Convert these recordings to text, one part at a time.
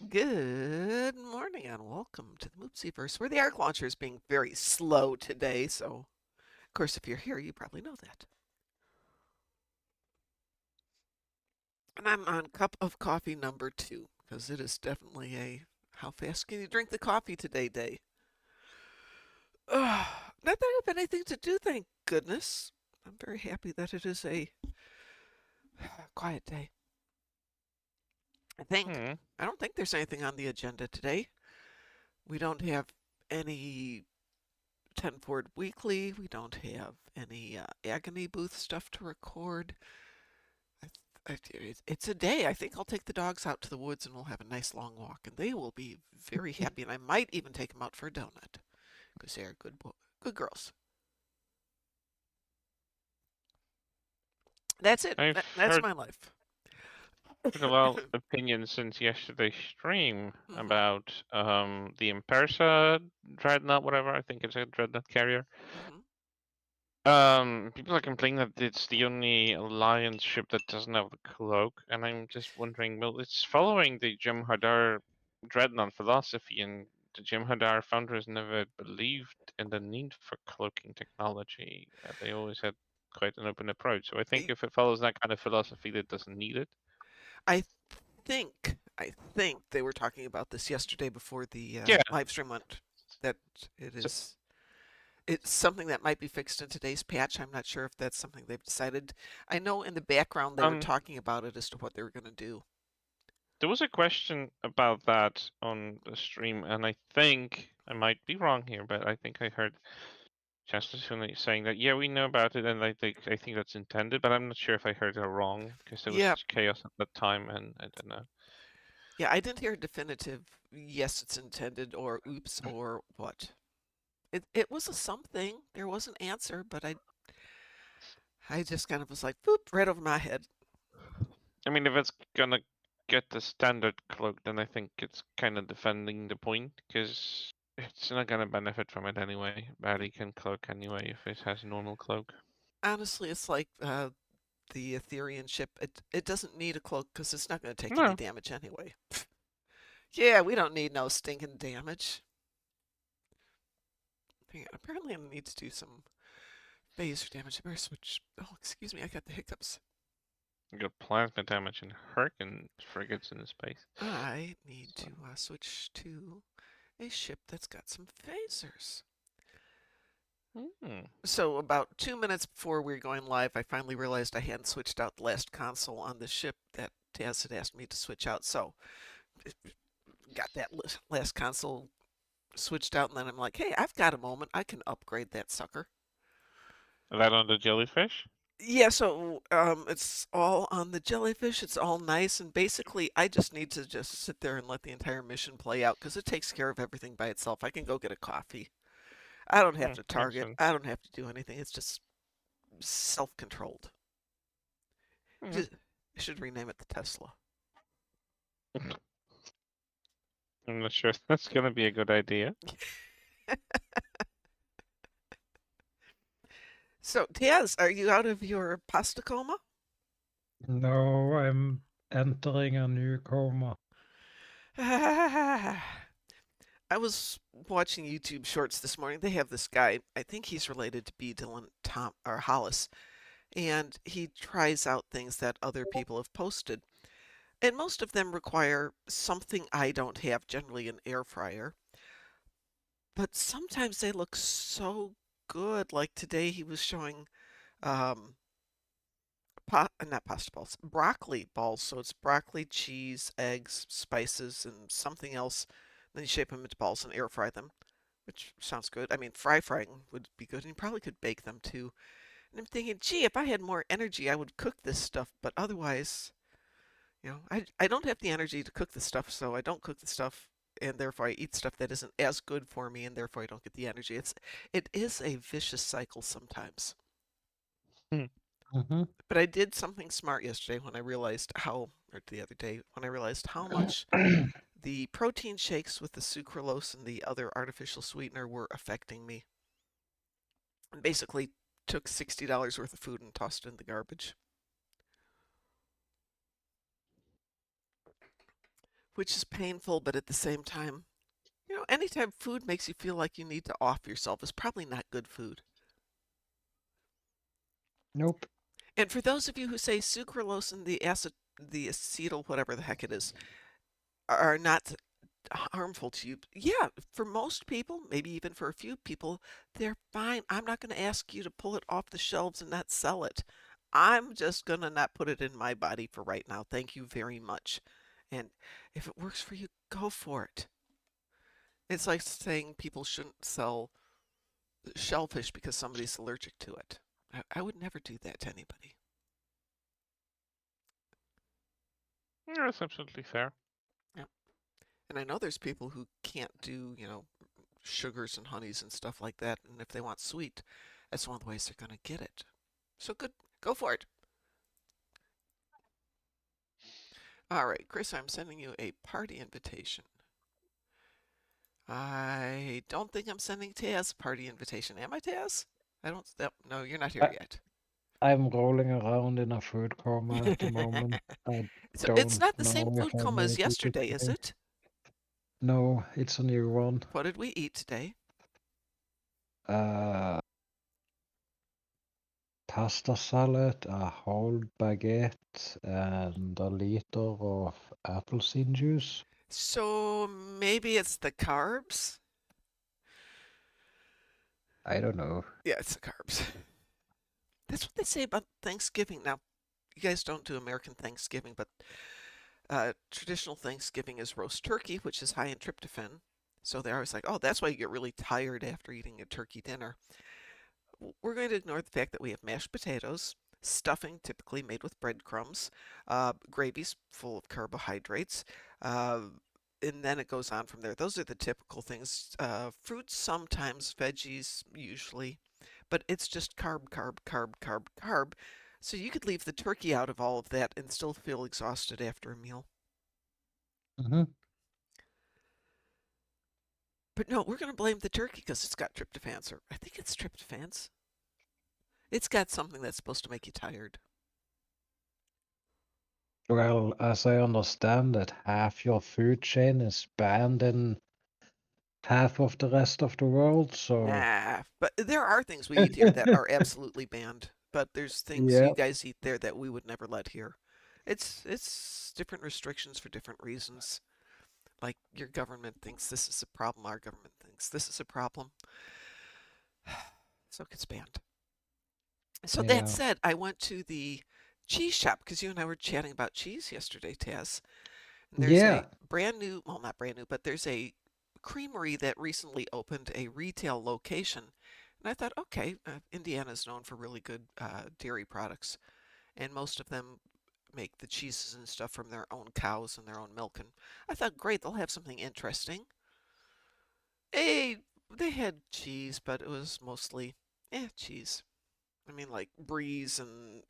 Good morning and welcome to the Moopsyverse, where the arc launcher is being very slow today. So, of course, if you're here, you probably know that. And I'm on cup of coffee number 2 because it is definitely a how fast can you drink the coffee today day. Not that I have anything to do, thank goodness. I'm very happy that it is a quiet day. I think. Hmm. I don't think there's anything on the agenda today. We don't have any 10 Ford Weekly. We don't have any agony booth stuff to record. It's a day. I think I'll take the dogs out to the woods and we'll have a nice long walk, and they will be very happy. And I might even take them out for a donut because they are good girls. That's it. I've That's heard my life. a lot of opinions since yesterday's stream hmm about the Impersa dreadnought, whatever. I think it's a dreadnought carrier. hmm People are complaining that it's the only alliance ship that doesn't have the cloak, and I'm just wondering, well, it's following the Jem'Hadar dreadnought philosophy, and the Jem'Hadar founders never believed in the need for cloaking technology. They always had quite an open approach. So I think if it follows that kind of philosophy, that doesn't need it. I think they were talking about this yesterday before the Yeah. live stream went. That it So, is it's something that might be fixed in today's patch. I'm not sure if that's something they've decided. I know in the background they were um, talking about it as to what they were going to do. there was a question about that on the stream, and I think I might be wrong here, but I think I heard Chester saying that yeah, we know about it, and I think that's intended, but I'm not sure if I heard it wrong because there was Yeah, such chaos at that time, and I don't know. yeah, I didn't hear a definitive yes, it's intended or oops or what. It was a something. There was an answer, but I just kind of was like boop right over my head. I mean, if it's gonna get the standard cloak, then I think it's kind of defending the point because it's not gonna benefit from it anyway. Barely can cloak anyway if it has normal cloak. Honestly, it's like the Ethereum ship. It doesn't need a cloak because it's not going to take any No. damage anyway. Yeah, we don't need no stinking damage. Hang on, apparently I need to do some phaser damage. I better switch. Oh, excuse me, I got the hiccups. You got plasma damage and Hurricane frigates in the space. I need So, to switch to a ship that's got some phasers. hmm. So about 2 minutes before we were going live, I finally realized I hadn't switched out the last console on the ship that Taz had asked me to switch out. So got that last console switched out, and then I'm like, hey, I've got a moment. I can upgrade that sucker. That on the jellyfish? Yeah, so it's all on the jellyfish. It's all nice, and basically, I just need to just sit there and let the entire mission play out because it takes care of everything by itself. I can go get a coffee. I don't have Hmm, to makes target. sense. I don't have to do anything. It's just self-controlled. Hmm. Just, I should rename it the Tesla. I'm not sure if that's gonna be a good idea. So, Taz, are you out of your pasta coma? No, I'm entering a new coma. I was watching YouTube shorts this morning. They have this guy. I think he's related to B. Dylan Tom or Hollis, and he tries out things that other people have posted. And most of them require something I don't have, generally an air fryer. But sometimes they look so good. Like today, he was showing um, not pasta balls, broccoli balls. So it's broccoli, cheese, eggs, spices, and something else. Then you shape them into balls and air fry them, which sounds good. I mean, frying would be good, and you probably could bake them too. And I'm thinking, gee, if I had more energy, I would cook this stuff. But otherwise, I don't have the energy to cook the stuff, so I don't cook the stuff, and therefore I eat stuff that isn't as good for me, and therefore I don't get the energy. It is a vicious cycle sometimes. Hmm. Mm-hmm. But I did something smart yesterday when I realized or the other day, when I realized how much the protein shakes with the sucralose and the other artificial sweetener were affecting me. And basically took $60 worth of food and tossed it in the garbage. which is painful, but at the same time, anytime food makes you feel like you need to off yourself is probably not good food. Nope. And for those of you who say sucralose and the acetyl, whatever the heck it is, are not harmful to you, yeah, for most people, maybe even for a few people, they're fine. I'm not going to ask you to pull it off the shelves and not sell it. I'm just going to not put it in my body for right now. Thank you very much. And if it works for you, go for it. It's like saying people shouldn't sell shellfish because somebody's allergic to it. I would never do that to anybody. Yeah, that's absolutely fair. Yeah. And I know there's people who can't do, sugars and honeys and stuff like that. And if they want sweet, that's one of the ways they're going to get it. So good. Go for it. All right, Chris, I'm sending you a party invitation. I don't think I'm sending Taz a party invitation. Am I, Taz? I don't. No, you're not here I, yet. I'm rolling around in a food coma at the moment. I So it's don't not the same know if food I coma as made it yesterday, is today. it? No, it's a new one. What did we eat today? Uh, Pasta salad, a whole baguette, and a liter of appleseed juice. So maybe it's the carbs? I don't know. Yeah, it's the carbs. That's what they say about Thanksgiving. Now, you guys don't do American Thanksgiving, but traditional Thanksgiving is roast turkey, which is high in tryptophan. So they're always like, oh, that's why you get really tired after eating a turkey dinner. We're going to ignore the fact that we have mashed potatoes, stuffing typically made with breadcrumbs, gravy's full of carbohydrates, uh, and then it goes on from there. Those are the typical things. Fruits sometimes, veggies usually, but it's just carb, carb, carb, carb, carb. So you could leave the turkey out of all of that and still feel exhausted after a meal. Hmm. But no, we're going to blame the turkey because it's got tryptophans, or I think it's tryptophans. It's got something that's supposed to make you tired. Well, as I understand it, half your food chain is banned in half of the rest of the world, so Nah, but there are things we eat here that are absolutely banned. But there's things yeah, you guys eat there that we would never let here. It's different restrictions for different reasons. Like your government thinks this is a problem, our government thinks this is a problem. So it gets banned. So that yeah, said, I went to the cheese shop because you and I were chatting about cheese yesterday, Taz. And there's a yeah. brand new, well, not brand new, but there's a creamery that recently opened a retail location. And I thought, okay, Indiana's known for really good dairy products, and most of them make the cheeses and stuff from their own cows and their own milk. And I thought, great, they'll have something interesting. Hey, they had cheese, but it was mostly, cheese. I mean, like bries and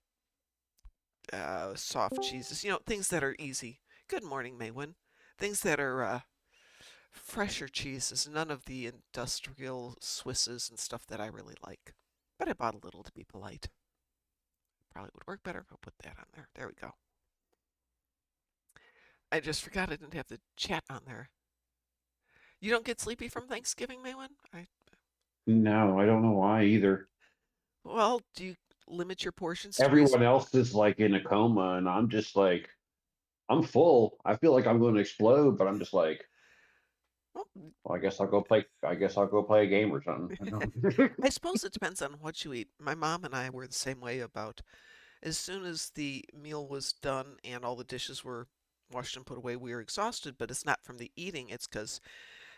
soft cheeses, things that are easy. Good morning, Maywin. Things that are fresher cheeses, none of the industrial Swisses and stuff that I really like. But I bought a little to be polite. Probably would work better if I put that on there. There we go. I just forgot I didn't have the chat on there. You don't get sleepy from Thanksgiving, Maywin? No, I don't know why either. Well, do you limit your portions to Everyone else is like in a coma, and I'm just like, I'm full. I feel like I'm going to explode, but I'm just like, well, well, I guess I'll go play. I guess I'll go play a game or something. I don't. I suppose it depends on what you eat. My mom and I were the same way about as soon as the meal was done and all the dishes were washed and put away, we were exhausted, but it's not from the eating, it's because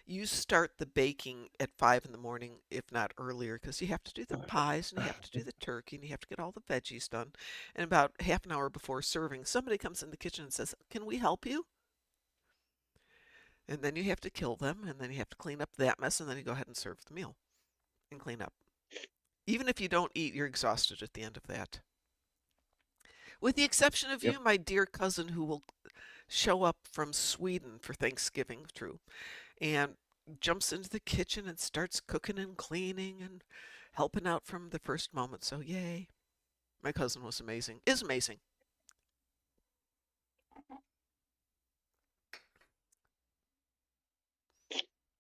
you start the baking at 5 in the morning, if not earlier, because you have to do the pies and you have to do the turkey and you have to get all the veggies done. And about half an hour before serving, somebody comes in the kitchen and says, can we help you? And then you have to kill them and then you have to clean up that mess and then you go ahead and serve the meal and clean up. Even if you don't eat, you're exhausted at the end of that. With the exception of Yep. you, my dear cousin, who will show up from Sweden for Thanksgiving, true, and jumps into the kitchen and starts cooking and cleaning and helping out from the first moment. So, yay. My cousin was amazing. Is amazing.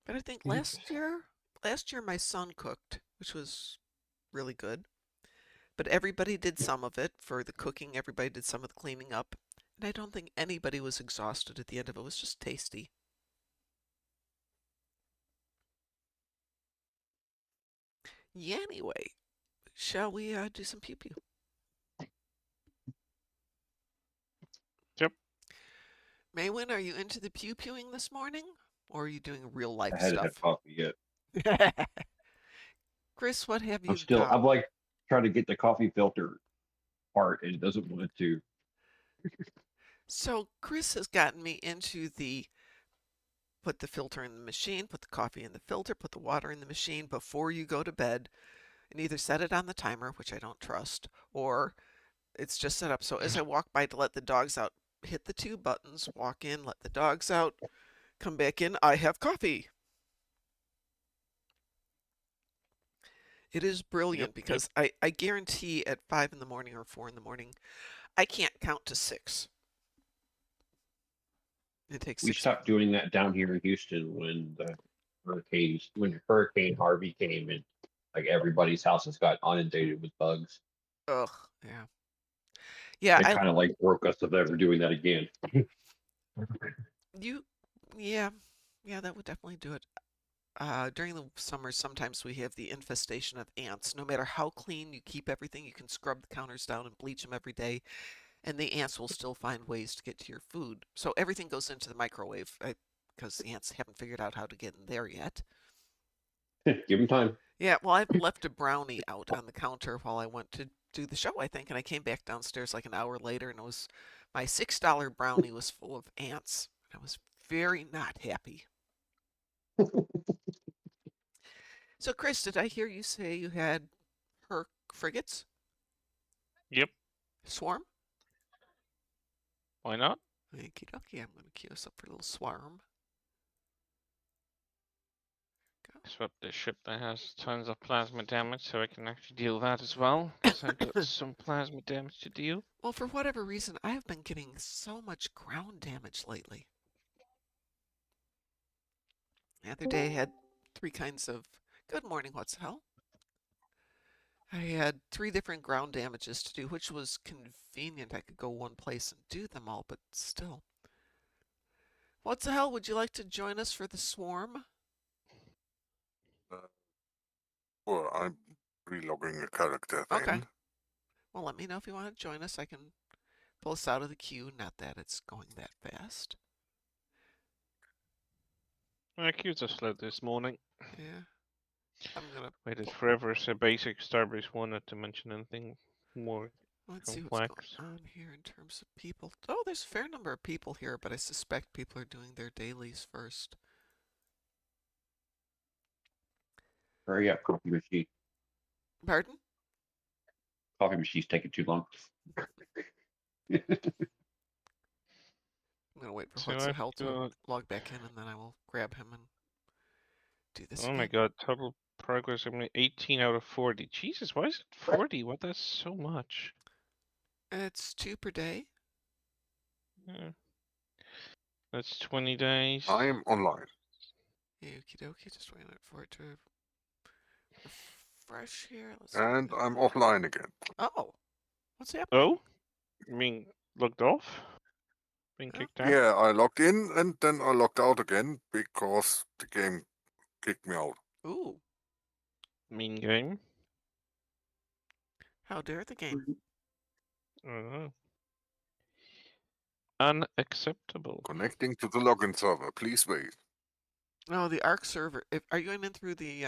But I think last year my son cooked, which was really good. But everybody did some of it for the cooking. Everybody did some of the cleaning up. And I don't think anybody was exhausted at the end of it. It was just tasty. Yeah, anyway, shall we do some pew pew? Yep. Maywin, are you into the pew pewing this morning? Or are you doing real I life hadn't had stuff? coffee yet. Chris, what have I'm you still. got? I'm like trying to get the coffee filter part, and it doesn't want to. So, Chris has gotten me into the put the filter in the machine, put the coffee in the filter, put the water in the machine before you go to bed, and either set it on the timer, which I don't trust, or it's just set up so as I walk by to let the dogs out, hit the two buttons, walk in, let the dogs out, come back in, I have coffee. It is Yep. brilliant Yep. because I guarantee at 5 in the morning or 4 in the morning, I can't count to 6. It takes We 6. stopped doing that down here in Houston when Hurricane Harvey came, and like everybody's houses got inundated with bugs. Ugh, yeah. Yeah, It kind of like broke us of ever doing that again. you, yeah, yeah, that would definitely do it. During the summer, sometimes we have the infestation of ants. No matter how clean you keep everything, you can scrub the counters down and bleach them every day, and the ants will still find ways to get to your food. So everything goes into the microwave because the ants haven't figured out how to get in there yet. Give them time. Yeah, well, I've left a brownie out on the counter while I went to do the show, I think, and I came back downstairs like an hour later, and it was my $6 brownie was full of ants. I was very not happy. So, Chris, did I hear you say you had her frigates? Yep. Swarm? Why not? Okie dokie, I'm going to queue us up for a little swarm. Go. Swap the ship that has tons of plasma damage so I can actually deal with that as well. Because I've got some plasma damage to deal. Well, for whatever reason, I have been getting so much ground damage lately. The other day I had 3 kinds of. Good morning, what's the hell? I had 3 different ground damages to do, which was convenient. I could go one place and do them all, but still. What's the hell? Would you like to join us for the swarm? Uh, well, I'm relogging a character Okay. then. Well, let me know if you want to join us. I can pull us out of the queue. Not that it's going that fast. My queues are slow this morning. Yeah. I'm gonna. Waited forever so basic Starbase wanted to mention anything more Let's see what's going complex. on here in terms of people. Oh, there's a fair number of people here, but I suspect people are doing their dailies first. Hurry up, coffee machine. Pardon? Coffee machine's taking too long. I'm gonna wait for So What's the I've Hell to got, log back in, and then I will grab him and do this oh my again. god, total progress. I'm 18 out of 40. Jesus, why is it 40? What? That's so much. It's 2 per day. Yeah. That's 20 days. I'm online. Okie dokie. Just waiting for it to refresh here. Let's see. And I'm offline again. Oh, what's happening? Oh? You mean looked off? Being Huh? kicked out? Yeah, I logged in and then I logged out again because the game kicked me out. Ooh, Mean game? how dare the game? I don't know. Unacceptable. Connecting to the login server. Please wait. No, the Arc server. Are you going in through the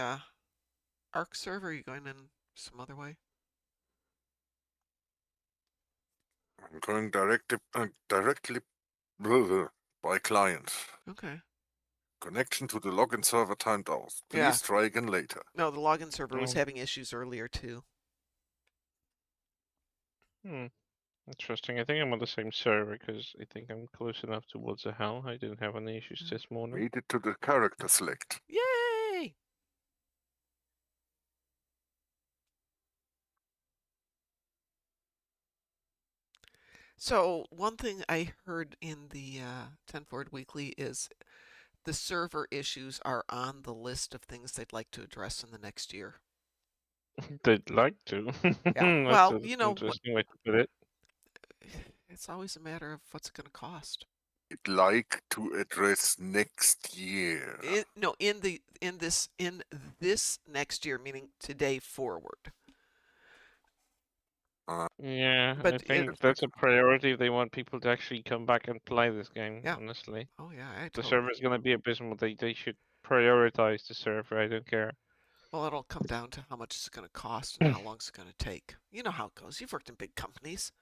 Arc server? Or are you going in some other way? I'm going directly blah, blah, by client. Okay. Connection to the login server timed out. Please Yeah. try again later. No, the login server was Mm. having issues earlier too. Hmm. Interesting. I think I'm on the same server because I think I'm close enough towards the hell. I didn't have any issues this morning. Made it to the character select. Yay! So one thing I heard in the 10 Forward Weekly is the server issues are on the list of things they'd like to address in the next year. They'd like to. Yeah. That's Well, an you know, interesting way to put it. it's always a matter of what's it going to cost. I'd like to address next year. In this next year, meaning today forward. Yeah, I But think that's a priority if they want people to actually come back and play this game, Yeah. honestly. Oh yeah, I The totally. server is going to be abysmal. They should prioritize the server. I don't care. Well, it'll come down to how much it's going to cost and how long it's going to take. You know how it goes. You've worked in big companies.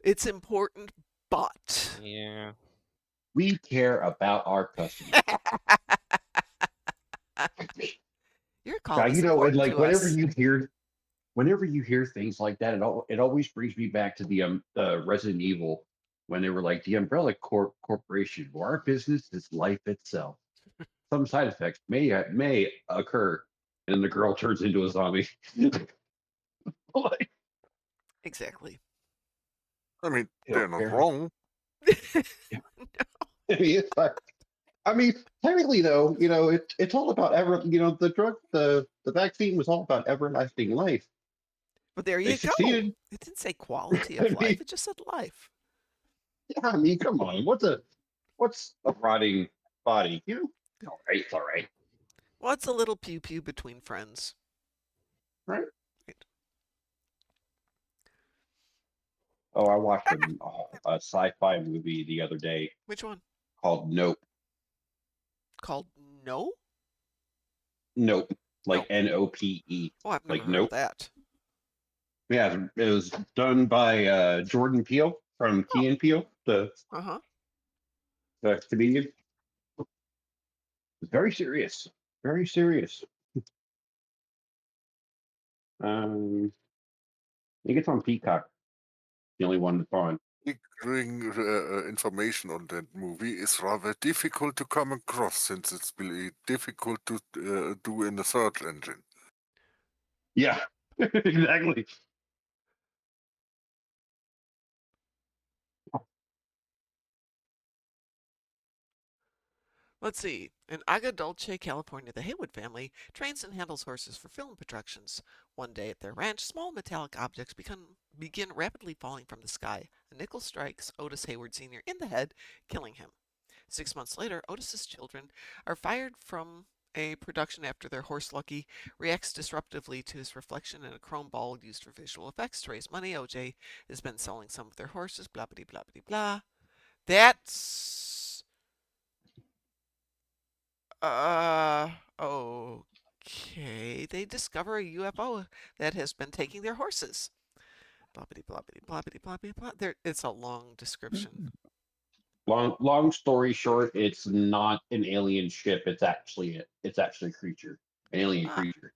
It's important, but Yeah. We care about our customers. your Now, call is and important like to us. whenever you hear things like that, it always brings me back to the Resident Evil when they were like the Umbrella Corporation. Well, our business is life itself. Some side effects may occur, and then the girl turns into a zombie. Like, Exactly. I mean, they they're don't not care. wrong. I mean, it's like, technically though, it's all about the drug, the vaccine was all about everlasting life. But there They you go. succeeded. It didn't say quality I of life. mean, It just said life. yeah, come on, what's a rotting body? All right, it's all right, What's a little pew pew between friends? right? Right. Oh, I watched a sci-fi movie the other day Which one? called Nope. Called No? Nope, like Nope. Nope, Oh, I've never like heard of Nope. that. Yeah, it was done by Jordan Peele from Oh. Key and Peele, Uh-huh. the comedian. It's very serious, very serious. I think it's on Peacock. The only one that's on. Gathering information on that movie is rather difficult to come across since it's really difficult to do in the search engine. Yeah, exactly. Let's see. In Agua Dulce, California, the Haywood family trains and handles horses for film productions. One day at their ranch, small metallic objects begin rapidly falling from the sky. A nickel strikes Otis Hayward Sr. in the head, killing him. 6 months later, Otis's children are fired from a production after their horse Lucky reacts disruptively to his reflection in a chrome ball used for visual effects. To raise money, OJ has been selling some of their horses, blah blah blah blah blah. That's okay. They discover a UFO that has been taking their horses. Bloppity bloppity bloppity bloppity blah. It's a long description. Long story short, it's not an alien ship. It's actually a creature, an alien Ah, creature,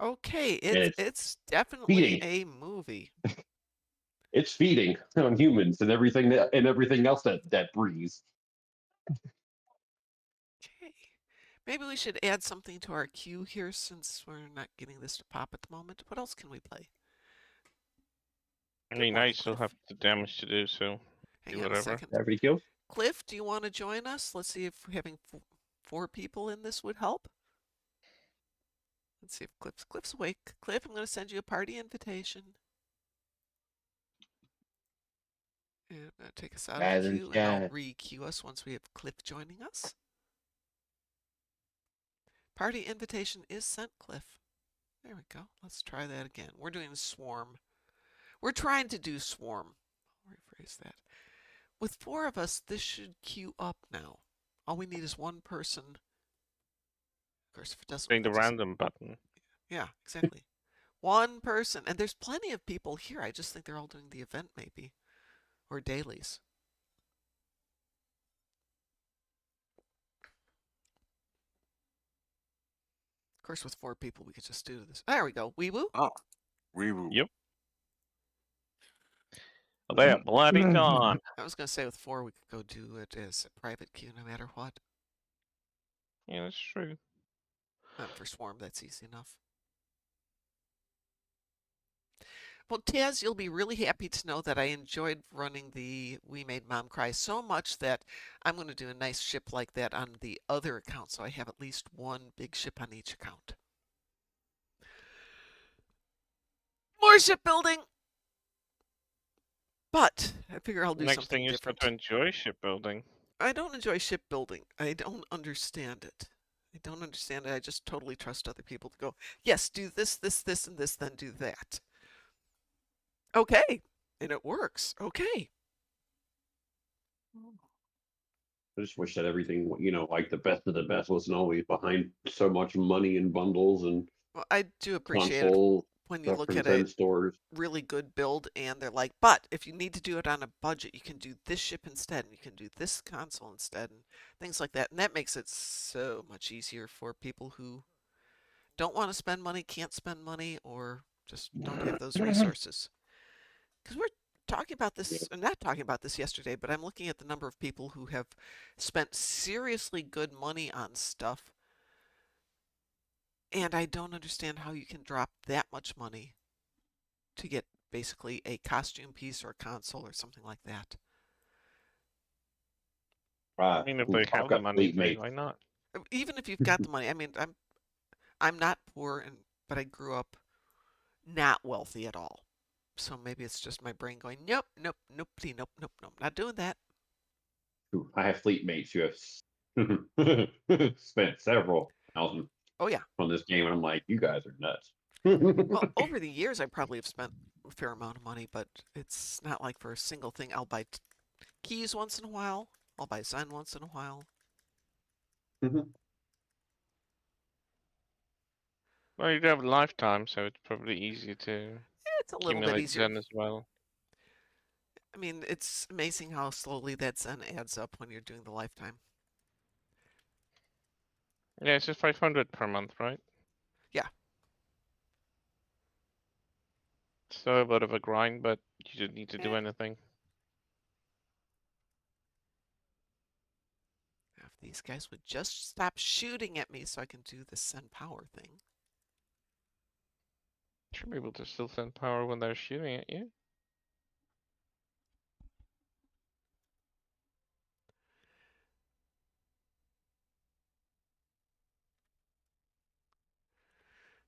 okay. and It's definitely feeding. a movie. It's feeding on humans and everything else that breathes. Okay. Maybe we should add something to our queue here since we're not getting this to pop at the moment. What else can we play? I Good mean, I morning, still Cliff. have the damage to do, so Hang do on a whatever. second. Everybody kills. Cliff, do you want to join us? Let's see if having four people in this would help. Let's see if Cliff's awake. Cliff, I'm going to send you a party invitation. And I'm going to take us out of Rather queue, and I'll chat. re-queue us once we have Cliff joining us. Party invitation is sent, Cliff. There we go. Let's try that again. We're doing Swarm. We're trying to do Swarm. I'll rephrase that. With 4 of us, this should queue up now. All we need is one person. Of course, if it doesn't, we Hitting the can just... random button. Yeah, exactly. One person. And there's plenty of people here. I just think they're all doing the event, maybe. Or dailies. Of course, with 4 people, we could just do this. There we go. Wee woo. Ah, we will. Yep. They're bloody gone. I was going to say with 4, we could go do it as a private queue no matter what. Yeah, that's true. For Swarm, that's easy enough. Well, Taz, you'll be really happy to know that I enjoyed running the We Made Mom Cry so much that I'm going to do a nice ship like that on the other account, so I have at least one big ship on each account. More shipbuilding! But I figure I'll do Next something thing is not to different. enjoy shipbuilding. I don't enjoy shipbuilding. I don't understand it. I don't understand it. I just totally trust other people to go, yes, do this, this, this, and this, then do that. Okay. And it works. Okay. I just wish that everything, like the best of the best wasn't always behind so much money and bundles and Well, I do appreciate it console when you stuff look from at a Zen stores. really good build and they're like, but if you need to do it on a budget, you can do this ship instead, and you can do this console instead, and things like that. And that makes it so much easier for people who don't want to spend money, can't spend money, or just don't have those resources. Because we're talking about Yeah. this, not talking about this yesterday, but I'm looking at the number of people who have spent seriously good money on stuff, and I don't understand how you can drop that much money to get basically a costume piece or a console or something like that. I mean, if they I've have the got money, fleet mates. why not? Even if you've got the money, I mean, I'm not poor, and but I grew up not wealthy at all. So maybe it's just my brain going, nope, nope, nope, nope, nope, nope, not doing that. I have fleet mates who have spent several thousand Oh yeah. on this game, and I'm like, you guys are nuts. Well, over the years, I probably have spent a fair amount of money, but it's not like for a single thing. I'll buy keys once in a while. I'll buy Zen once in a while. Well, you do have a lifetime, so it's probably easy to It's a little bit accumulate easier. Zen as well. I mean, it's amazing how slowly that Zen adds up when you're doing the lifetime. Yeah, it's just 500 per month, right? Yeah. So a bit of a grind, but you didn't need to do Eh, anything. if these guys would just stop shooting at me so I can do the Zen power thing. Should be able to still send power when they're shooting at you.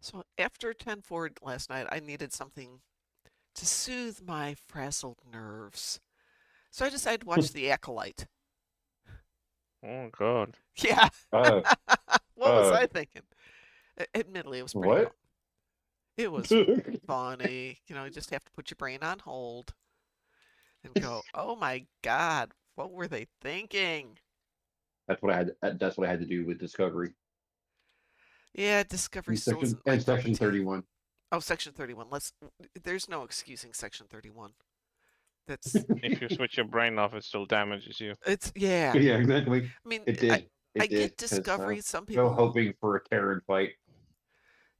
So after 10 forward last night, I needed something to soothe my frazzled nerves. So I decided to watch The Acolyte. Oh god. Yeah. Uh, What was I thinking? Admittedly, it was pretty what? It was funny. You know, you just have to put your brain on hold and go, "Oh my God, what were they thinking?" That's what I had. That's what I had to do with Discovery. Yeah, Discovery And still section isn't my cup of section tea. 31. Oh, Section 31. There's no excusing Section 31. That's If you switch your brain off, it still damages you. yeah. Yeah, exactly. I mean, It I did. I It get did because Discovery. still hoping for a Terran fight.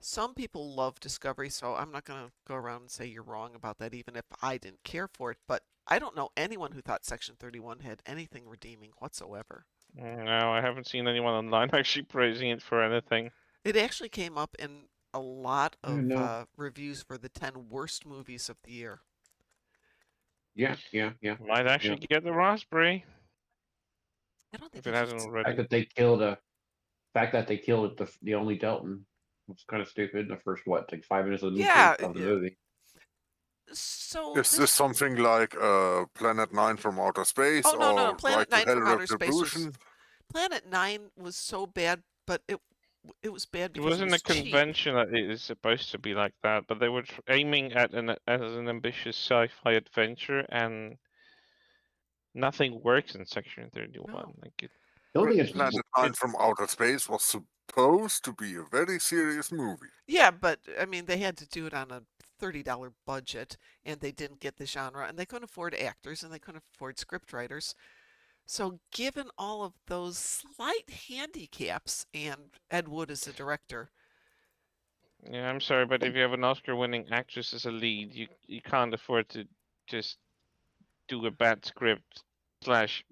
Some people love Discovery, so I'm not going to go around and say you're wrong about that, even if I didn't care for it. But I don't know anyone who thought Section 31 had anything redeeming whatsoever. No, I haven't seen anyone online actually praising it for anything. It actually came up in a lot I don't of know. reviews for the 10 worst movies of the year. Yeah. Might actually get the raspberry I don't think if it you should. hasn't The already. fact that they killed the only Delton was kind of stupid in the first like 5 minutes of the Yeah. movie. So Is this this. something like Planet 9 from Outer Space Oh no, no, or Planet Right to Nine Hell from Outer Space was. Retribution? Planet Nine was so bad, but it was bad It because it wasn't a was cheap. convention that it is supposed to be like that, but they were aiming at an ambitious sci-fi adventure, and nothing works in Section 31. No. Like it, The only thing that's Planet 9 from Outer Space was supposed to be a very serious movie. Yeah, but I mean, they had to do it on a $30 budget, and they didn't get the genre, and they couldn't afford actors, and they couldn't afford scriptwriters. So, given all of those slight handicaps, and Ed Wood is the director, yeah, I'm sorry, but if you have an Oscar-winning actress as a lead, you can't afford to just do a bad script slash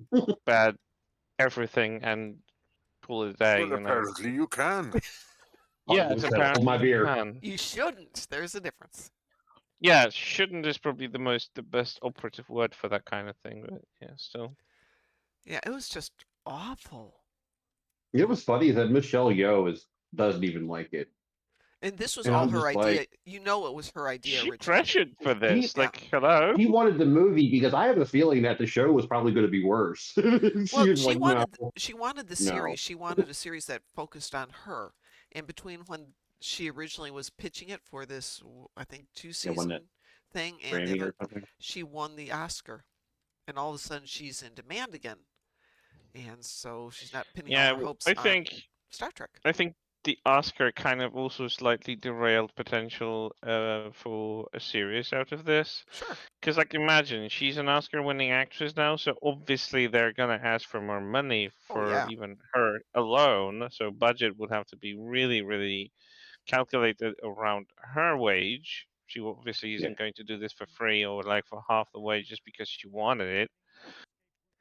bad everything and pull it a day, Well, you know? apparently you can. Yeah, Hold it's my apparently you beer. can. you shouldn't. There's a difference. Yeah, shouldn't is probably the best operative word for that kind of thing, but yeah, still. Yeah, it was just awful. It was funny that Michelle Yeoh doesn't even like it, And this was and all I'm her just like, idea. You know, it was her idea She originally. pressured for she this. Yeah. Like, hello? she wanted the movie because I have a feeling that the show was probably going to be worse. Well, She was like, no, she wanted the no, series. She wanted a series that focused on her. And between when she originally was pitching it for this, I think two yeah, when that season thing, and then Grammy or something. she won the Oscar, and all of a sudden she's in demand again, and so she's not pinning all Yeah, her hopes I on think Star Trek. I think the Oscar kind of also slightly derailed potential for a series out of this. Sure. Because, like, imagine she's an Oscar-winning actress now, so obviously they're gonna ask for more money Oh for yeah. even her alone. So budget would have to be really, really calculated around her wage. She obviously Yeah, isn't going to do this for free or like for half the wage just because she wanted it.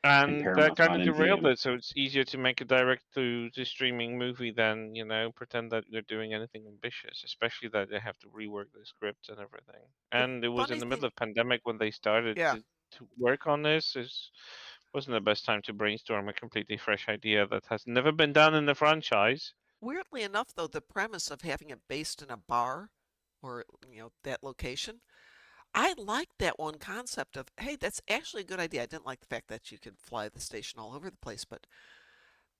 and And that Paramount's kind not of derailed MGM. it, so it's easier to make a direct to streaming movie than, pretend that they're doing anything ambitious, especially that they have to rework the script and everything. The And it was in funny the middle thing, of pandemic when they started yeah. to work on this. Is wasn't the best time to brainstorm a completely fresh idea that has never been done in the franchise. Weirdly enough, though, the premise of having it based in a bar, or that location, I liked that one concept of, hey, that's actually a good idea. I didn't like the fact that you could fly the station all over the place, but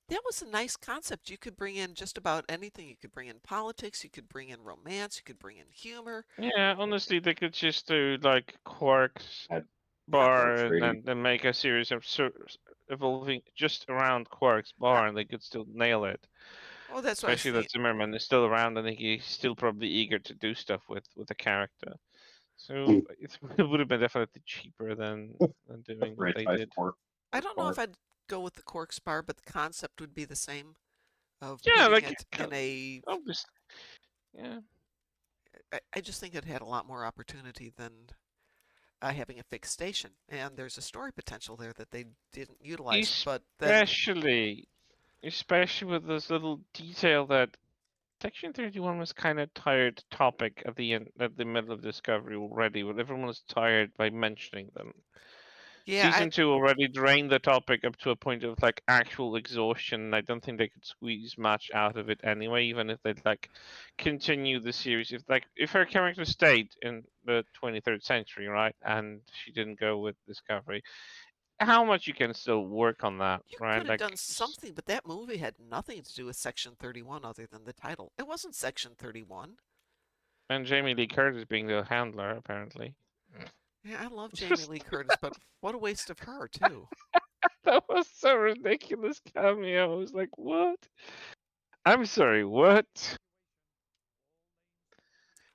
that was a nice concept. You could bring in just about anything. You could bring in politics, you could bring in romance, you could bring in humor. Yeah, honestly, they could just do like Quark's Had Yeah. bar horse and trading. then make a series of evolving just around Quark's Yeah. bar, and they could still nail it. Oh, that's what I was Especially thinking. that Zimmerman is still around, and he's still probably eager to do stuff with the character. So it would have been definitely cheaper than The doing what they franchise did. I horse don't know if bar. I'd go with the Corks bar, but the concept would be the same of Yeah, putting like it in a. obviously, yeah. I just think it had a lot more opportunity than having a fixed station. And there's a story potential there that they didn't utilize. But then, Especially, especially with this little detail that Section 31 was kind of tired topic at the end, at the middle of Discovery already, when everyone was tired by mentioning them. yeah, Season 2 already drained the topic up to a point of like actual exhaustion. I don't think they could squeeze much out of it anyway, even if they'd like continue the series. If her character stayed in the 23rd century, right, and she didn't go with Discovery, how much you can still work on that, you right? could have done something, but that movie had nothing to do with Section 31 other than the title. It wasn't Section 31. And Jamie Lee Curtis being the handler apparently. Yeah, I love Jamie Lee Curtis, but what a waste of her, too. That was so ridiculous cameo. I was like, what? I'm sorry, what?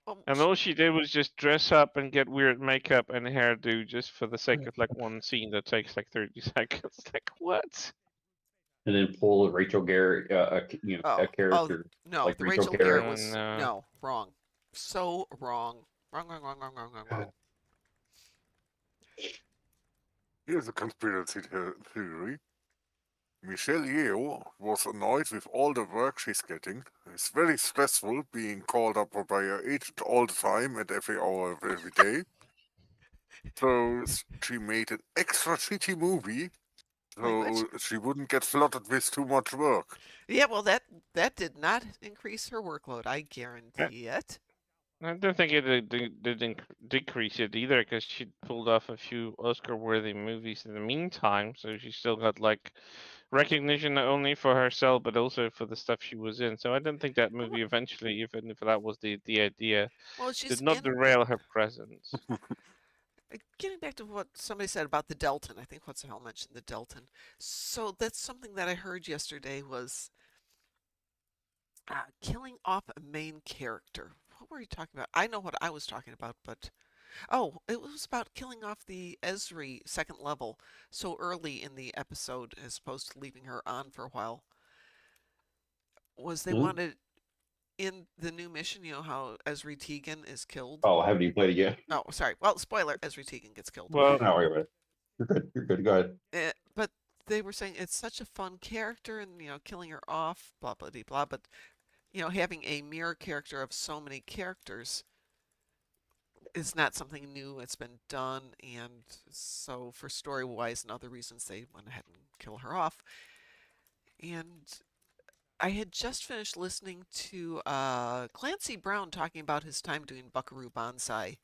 Well, And all she did was just dress up and get weird makeup and hairdo just for the sake of like one scene that takes like 30 seconds. Like, what? And then pull a Rachel Garrett, a oh, character no, like the Rachel Rachel Garrett Garrett. Oh was, no. no, wrong. So wrong. Wrong, wrong, wrong, wrong, wrong, wrong, wrong. Here's a conspiracy theory. Michelle Yeoh was annoyed with all the work she's getting. It's very stressful being called up by her agent all the time and every hour of every day. So she made an extra shitty movie Like so which? she wouldn't get flooded with too much work. Yeah, well, that did not increase her workload. I I guarantee it. I don't think it didn't decrease it either because she pulled off a few Oscar-worthy movies in the meantime. So she still got like recognition not only for herself but also for the stuff she was in. So I don't think that Well, movie eventually, even if that was the idea, well, did she's not in. derail her presence. Getting back to what somebody said about the Delton, I think what's the hell mentioned the Delton. So that's something that I heard yesterday was killing off a main character. What were you talking about? I know what I was talking about, but oh, it was about killing off the Esri second level so early in the episode as opposed to leaving her on for a while. Was they Hmm? wanted in the new mission, you know how Esri Tegan is killed? Oh, I haven't even played it yet. Oh, sorry. Well, spoiler, Esri Tegan gets killed. Well, No, wait a minute. You're good. You're good. Go ahead. But they were saying it's such a fun character and, killing her off, blah, blah, blah, blah. But, having a mirror character of so many characters is not something new. It's been done, and so for story wise and other reasons, they went ahead and kill her off. And I had just finished listening to Clancy Brown talking about his time doing Buckaroo Banzai,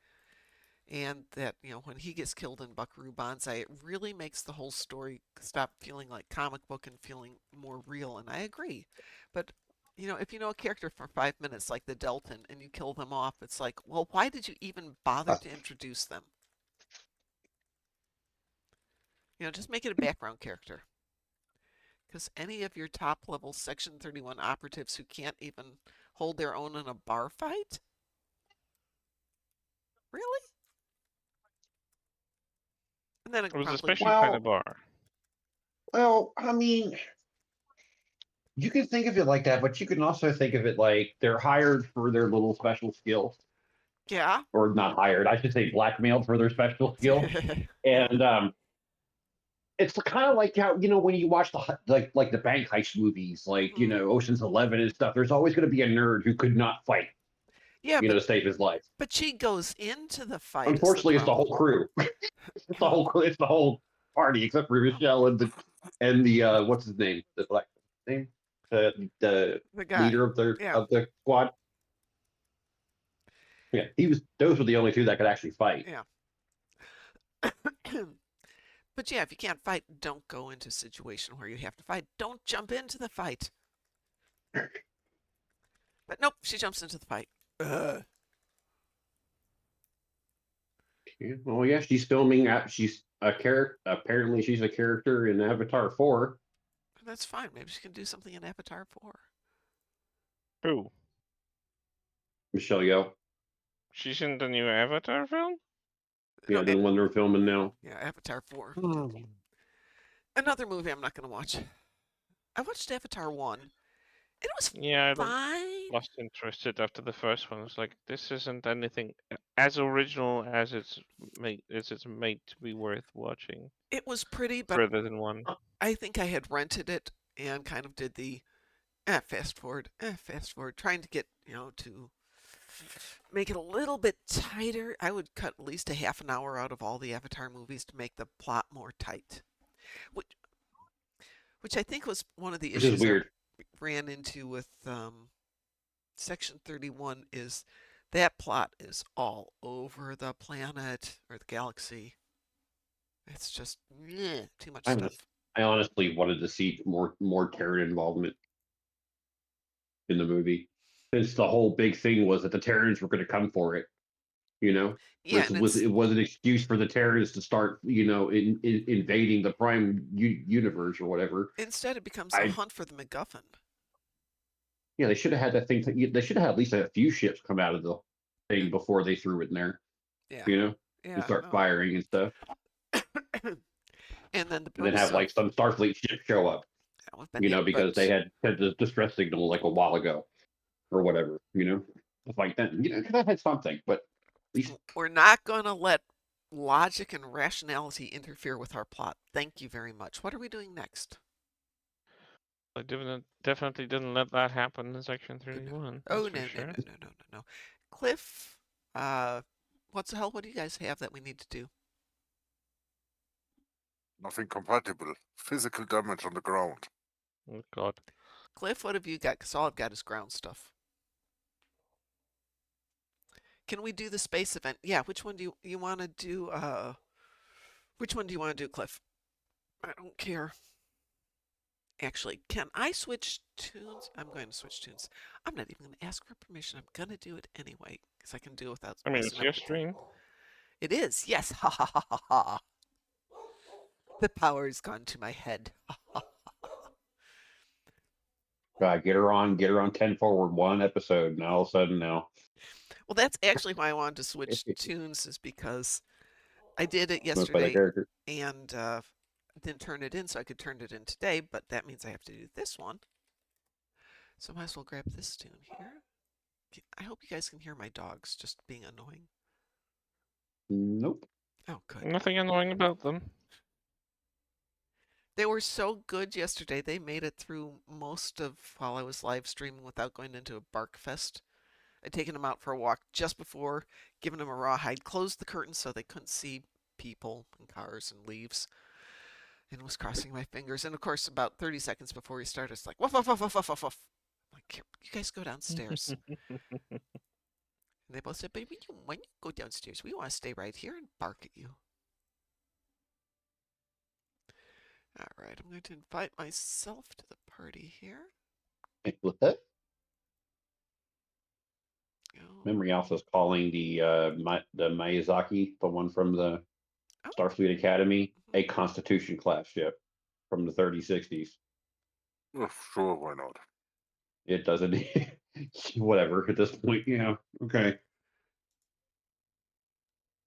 and that when he gets killed in Buckaroo Banzai, it really makes the whole story stop feeling like comic book and feeling more real. And I agree, but if you know a character for 5 minutes like the Delton and you kill them off, it's like, well, why did you even bother to introduce them? Just make it a background character. Because any of your top level Section 31 operatives who can't even hold their own in a bar fight? Really? And then it It was promptly. especially by the Well, bar. I mean, you can think of it like that, but you can also think of it like they're hired for their little special skill, Yeah. or not hired. I should say blackmailed for their special skill. And it's kind of like how when you watch like the bank heist movies, like Mhm. Ocean's 11 and stuff. There's always going to be a nerd who could not fight, Yeah, but to save his life. she goes into the fight is the Unfortunately, it's the problem. whole crew. It's the whole party except for Michelle and the what's his name, the black name, the The guy. leader of the Yeah. of the squad. Yeah, those were the only two that could actually fight. Yeah. But yeah, if you can't fight, don't go into a situation where you have to fight. Don't jump into the fight. But nope, she jumps into the fight. Yeah, well, yeah, she's filming. She's a character. Apparently, she's a character in Avatar 4. That's fine. Maybe she can do something in Avatar 4. Who? Michelle Yeoh. She's in the new Avatar film? No, Yeah, the one they're filming now. yeah, Avatar 4. Another movie I'm not going to watch. I watched Avatar 1. It was Yeah, I fine. lost interested after the first one. It's like this isn't anything as original as it's made to be worth watching. It was pretty, but Further than one. I think I had rented it and kind of did the fast forward, fast forward, trying to get, to make it a little bit tighter. I would cut at least a half an hour out of all the Avatar movies to make the plot more tight, which, which I think was one of the Which is issues I weird. ran into with Section 31 is that plot is all over the planet or the galaxy. It's just too much I stuff. I honestly wanted to see more Terran involvement in the movie, since the whole big thing was that the Terrans were going to come for it. You know, Yeah, and it was an excuse for the Terrans to start invading the Prime universe or whatever. instead it becomes a I hunt for the MacGuffin. Yeah, they should have had that thing. They should have had at least a few ships come out of the thing before they threw it in there. Yeah, You know, and yeah, start no. firing and stuff, And then the and then have purpose of like some Starfleet ship show up. that was been it, Because they but had the distress signal like a while ago or whatever. It's like that. Could have had something, but at least we're not going to let logic and rationality interfere with our plot. Thank you very much. What are we doing next? I definitely didn't let that happen in Section Oh, no. 31. Oh, That's no, for no, sure. no, no, no, no, no. Cliff, what the hell? What do you guys have that we need to do? Nothing compatible. Physical damage on the ground. Oh God. Cliff, what have you got? Because all I've got is ground stuff. Can we do the space event? Yeah, which one do you want to do? Which one do you want to do, Cliff? I don't care. Actually, can I switch tunes? I'm going to switch tunes. I'm not even going to ask for permission. I'm going to do it anyway because I can do it without I mean, messing it's up your the thing. stream. It is. Yes. Ha ha ha ha ha. The power has gone to my head. get her on 10 forward one episode, and all of a sudden now. Well, that's actually why I wanted to switch tunes is because I did it Most by the yesterday character. and didn't turn it in, so I could turn it in today. But that means I have to do this one. So I might as well grab this tune here. I hope you guys can hear my dogs just being annoying. Nope. Oh, good. Nothing annoying about them. They were so good yesterday. They made it through most of while I was live streaming without going into a bark fest. I'd taken them out for a walk just before, given them a rawhide, closed the curtains so they couldn't see people and cars and leaves, and was crossing my fingers. And of course, about 30 seconds before he started, it's like, woof, woof, woof, woof, woof, woof, woof. I'm like, you guys go downstairs. And they both said, baby, when you go downstairs, we want to stay right here and bark at you. All right, I'm going to invite myself to the party here. With that, Oh, memory also is calling the Miyazaki, the one from the oh, Starfleet Academy, a Constitution class ship from the 3060s. Sure, why not? It doesn't. Whatever at this point, Okay.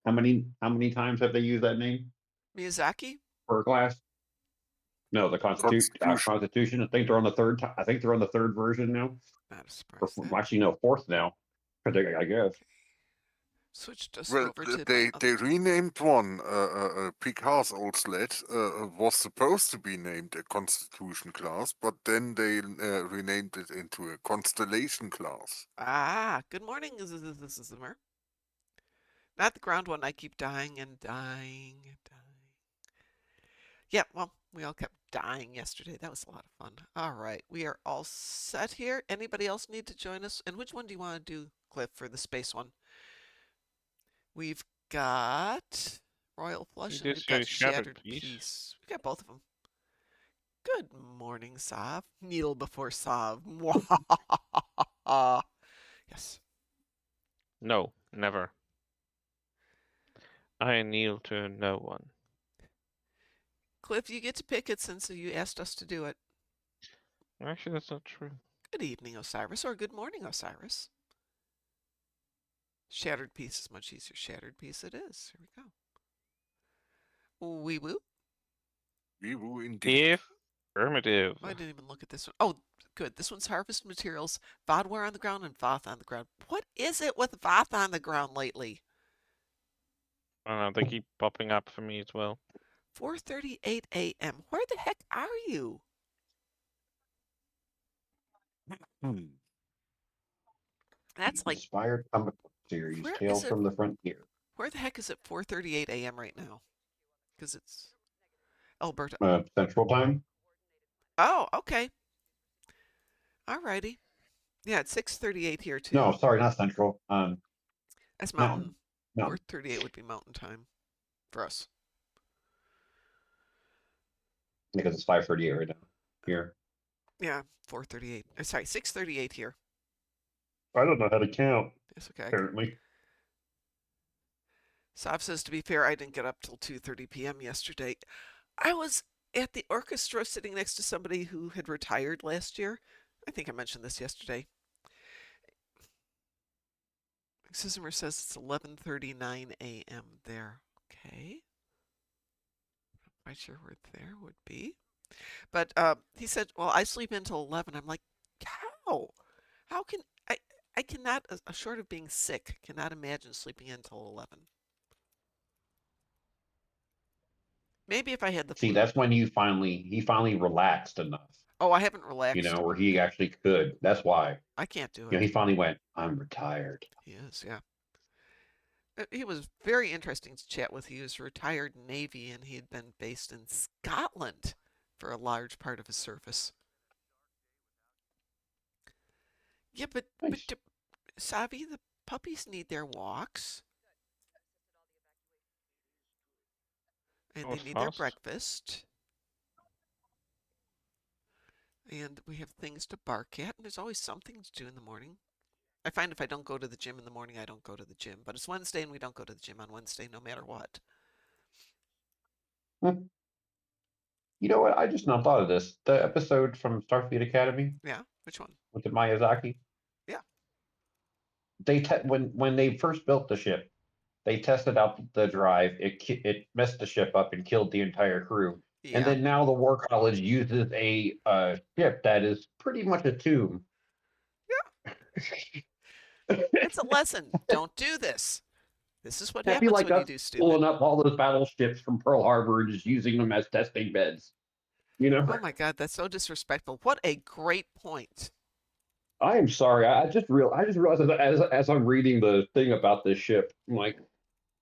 How many times have they used that name Miyazaki? per class? No, the Constitution. Constitution. Constitution. I think they're on the third. I think they're on the third version now. Not a Or surprise there. actually, no, fourth now. I guess. Switched us Well, over to they my other... renamed one. Picard's old sled was supposed to be named a Constitution class, but then they renamed it into a Constellation class. Ah, good morning. This is the mer. Not the ground one. I keep dying and dying and dying. Yeah, well, we all kept dying yesterday. That was a lot of fun. All right, we are all set here. Anybody else need to join us? And which one do you want to do, Cliff, for the space one? We've got Royal Flush and did we've got say Shattered Shattered Peace. Peace. We got both of them. Good morning, Sav. Kneel before Sav. Yes. No, never. I kneel to no one. Cliff, you get to pick it since you asked us to do it. Actually, that's not true. Good evening, Osiris, or good morning, Osiris. Shattered Piece is much easier. Shattered Piece it is. Here we go. Wee woo. We woo indeed. Affirmative. I didn't even look at this one. Oh, good. This one's Harvest Materials, Vodware on the ground, and Voth on the ground. What is it with Voth on the ground lately? I don't know, they keep popping up for me as well. 4:38 a.m. Where the heck are you? That's like, Inspired comic book series, where Tales is it? from the Frontier. Where the heck is it 4:38 a.m. right now? Because it's Alberta. Central Time. Oh, okay. Alrighty. Yeah, it's 6:38 here too. No, sorry, not Central. That's Mountain. Mountain. 4:38 would be Mountain time for us. Because it's 5:38 right now here. Yeah, 4:38. Sorry, 6:38 here. I don't know how to count. Yes, okay. Apparently. Sav says, to be fair, I didn't get up till 2:30 p.m. yesterday. I was at the orchestra sitting next to somebody who had retired last year. I think I mentioned this yesterday. Sismer says it's 11:39 a.m. there. Okay. Not quite sure where there would be. But he said, well, I sleep until 11. I'm like, how? How can I cannot, short of being sick, cannot imagine sleeping until 11. Maybe if I had the See, flu. that's when he finally relaxed enough. Oh, I haven't relaxed. Where he actually could. That's why. I can't do it. He finally went, I'm retired. He is, yeah. He was very interesting to chat with. He was retired Navy and he had been based in Scotland for a large part of his service. Yeah, but Nice. Savi, the puppies need their walks. And they need their breakfast. And we have things to bark at, and there's always something to do in the morning. I find if I don't go to the gym in the morning, I don't go to the gym. But it's Wednesday, and we don't go to the gym on Wednesday, no matter what. You know what? I just now thought of this. The episode from Starfleet Academy. Yeah, which one? With the Miyazaki. Yeah. They when they first built the ship, they tested out the drive. It messed the ship up and killed the entire crew. Yeah. And then now the War College uses a ship that is pretty much a tomb. Yeah. It's a lesson. Don't do this. This is what That'd be happens like when you us do stupid. pulling up all those battleships from Pearl Harbor and just using them as testing beds. Oh my God, that's so disrespectful. What a great point. I am sorry. I just realized as I'm reading the thing about this ship, I'm like,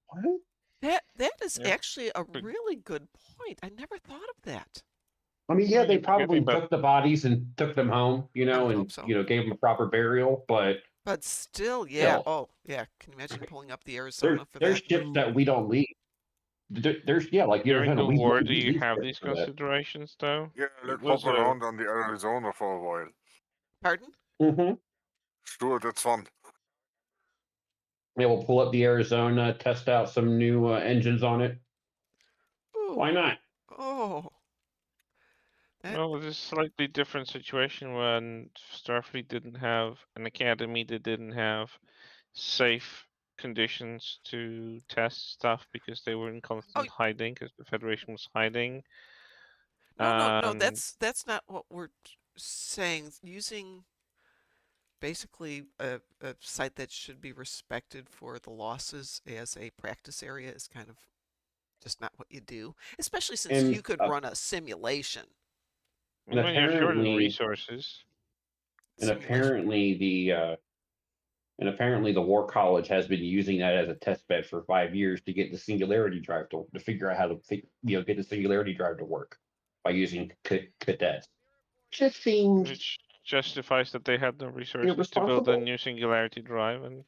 what? That is Yeah. actually a really good point. I never thought of that. I mean, Oh, yeah, they you're forgetting probably about. took the bodies and took them home, I would and hope so. gave them a proper burial. But But still, yeah. still, Oh, yeah. Can you imagine pulling up the there's Arizona for there's that? ships that we No. don't leave. There's like During the war, do we you leave have ships these for that. considerations, though? Yeah, It let's was hop a. around on the Arizona for a while. Pardon? Mm-hmm. Sure, that's fun. Yeah, we'll pull up the Arizona, test out some new engines on it. Ooh. Why not? Oh. That. Well, it was a slightly different situation when Starfleet didn't have an academy that didn't have safe conditions to test stuff because they were in Oh, constant hiding because the Federation was hiding. no, no, no. And That's not what we're saying. Using basically a site that should be respected for the losses as a practice area is kind of just not what you do, especially since you And could run a simulation. and when you're short in apparently resources, and Simulation. apparently the uh, and apparently the War College has been using that as a test bed for 5 years to get the singularity drive to figure out how to get the singularity drive to work by using cadets. Just seems which justifies that they had no resources to build a irresponsible. new singularity drive, and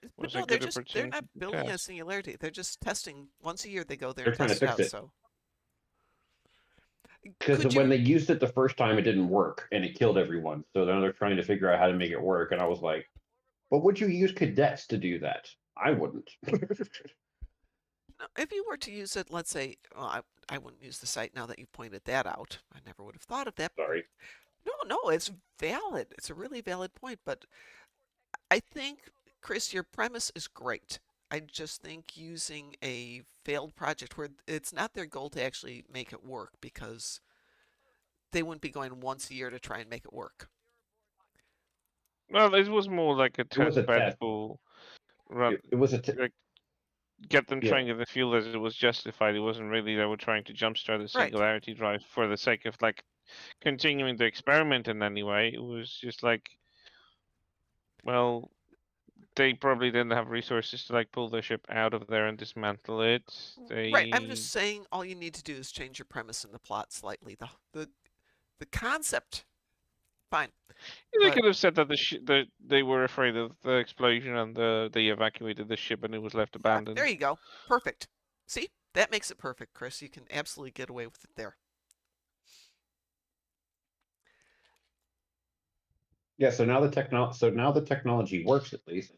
But was a no, good they're not opportunity to building a test. singularity. They're just testing once a year. They go there and They're trying to test it fix out. it So because could when you? they used it the first time, it didn't work and it killed everyone. So now they're trying to figure out how to make it work. And I was like, "But would you use cadets to do that? I wouldn't." No, if you were to use it, let's say, well, I wouldn't use the site now that you pointed that out. I never would have thought of that. Sorry. No, no, it's valid. It's a really valid point. But I think, Chris, your premise is great. I just think using a failed project where it's not their goal to actually make it work because they wouldn't be going once a year to try and make it work. Well, it was more like a It was test a bed test. for run, It was like, get them yeah. trying to feel that it was justified. It wasn't really they were trying to jumpstart the Right. singularity drive for the sake of like continuing the experiment in any way. It was just like, well, they probably didn't have resources to like pull the ship out of there and dismantle it. Right. I'm They just saying all you need to do is change your premise and the plot slightly. The concept, fine. they But could have said that that they were afraid of the explosion and they evacuated the ship and it was left yeah, there abandoned. you go. Perfect. See? That makes it perfect, Chris. You can absolutely get away with it there. Yeah. So now the technology works at least.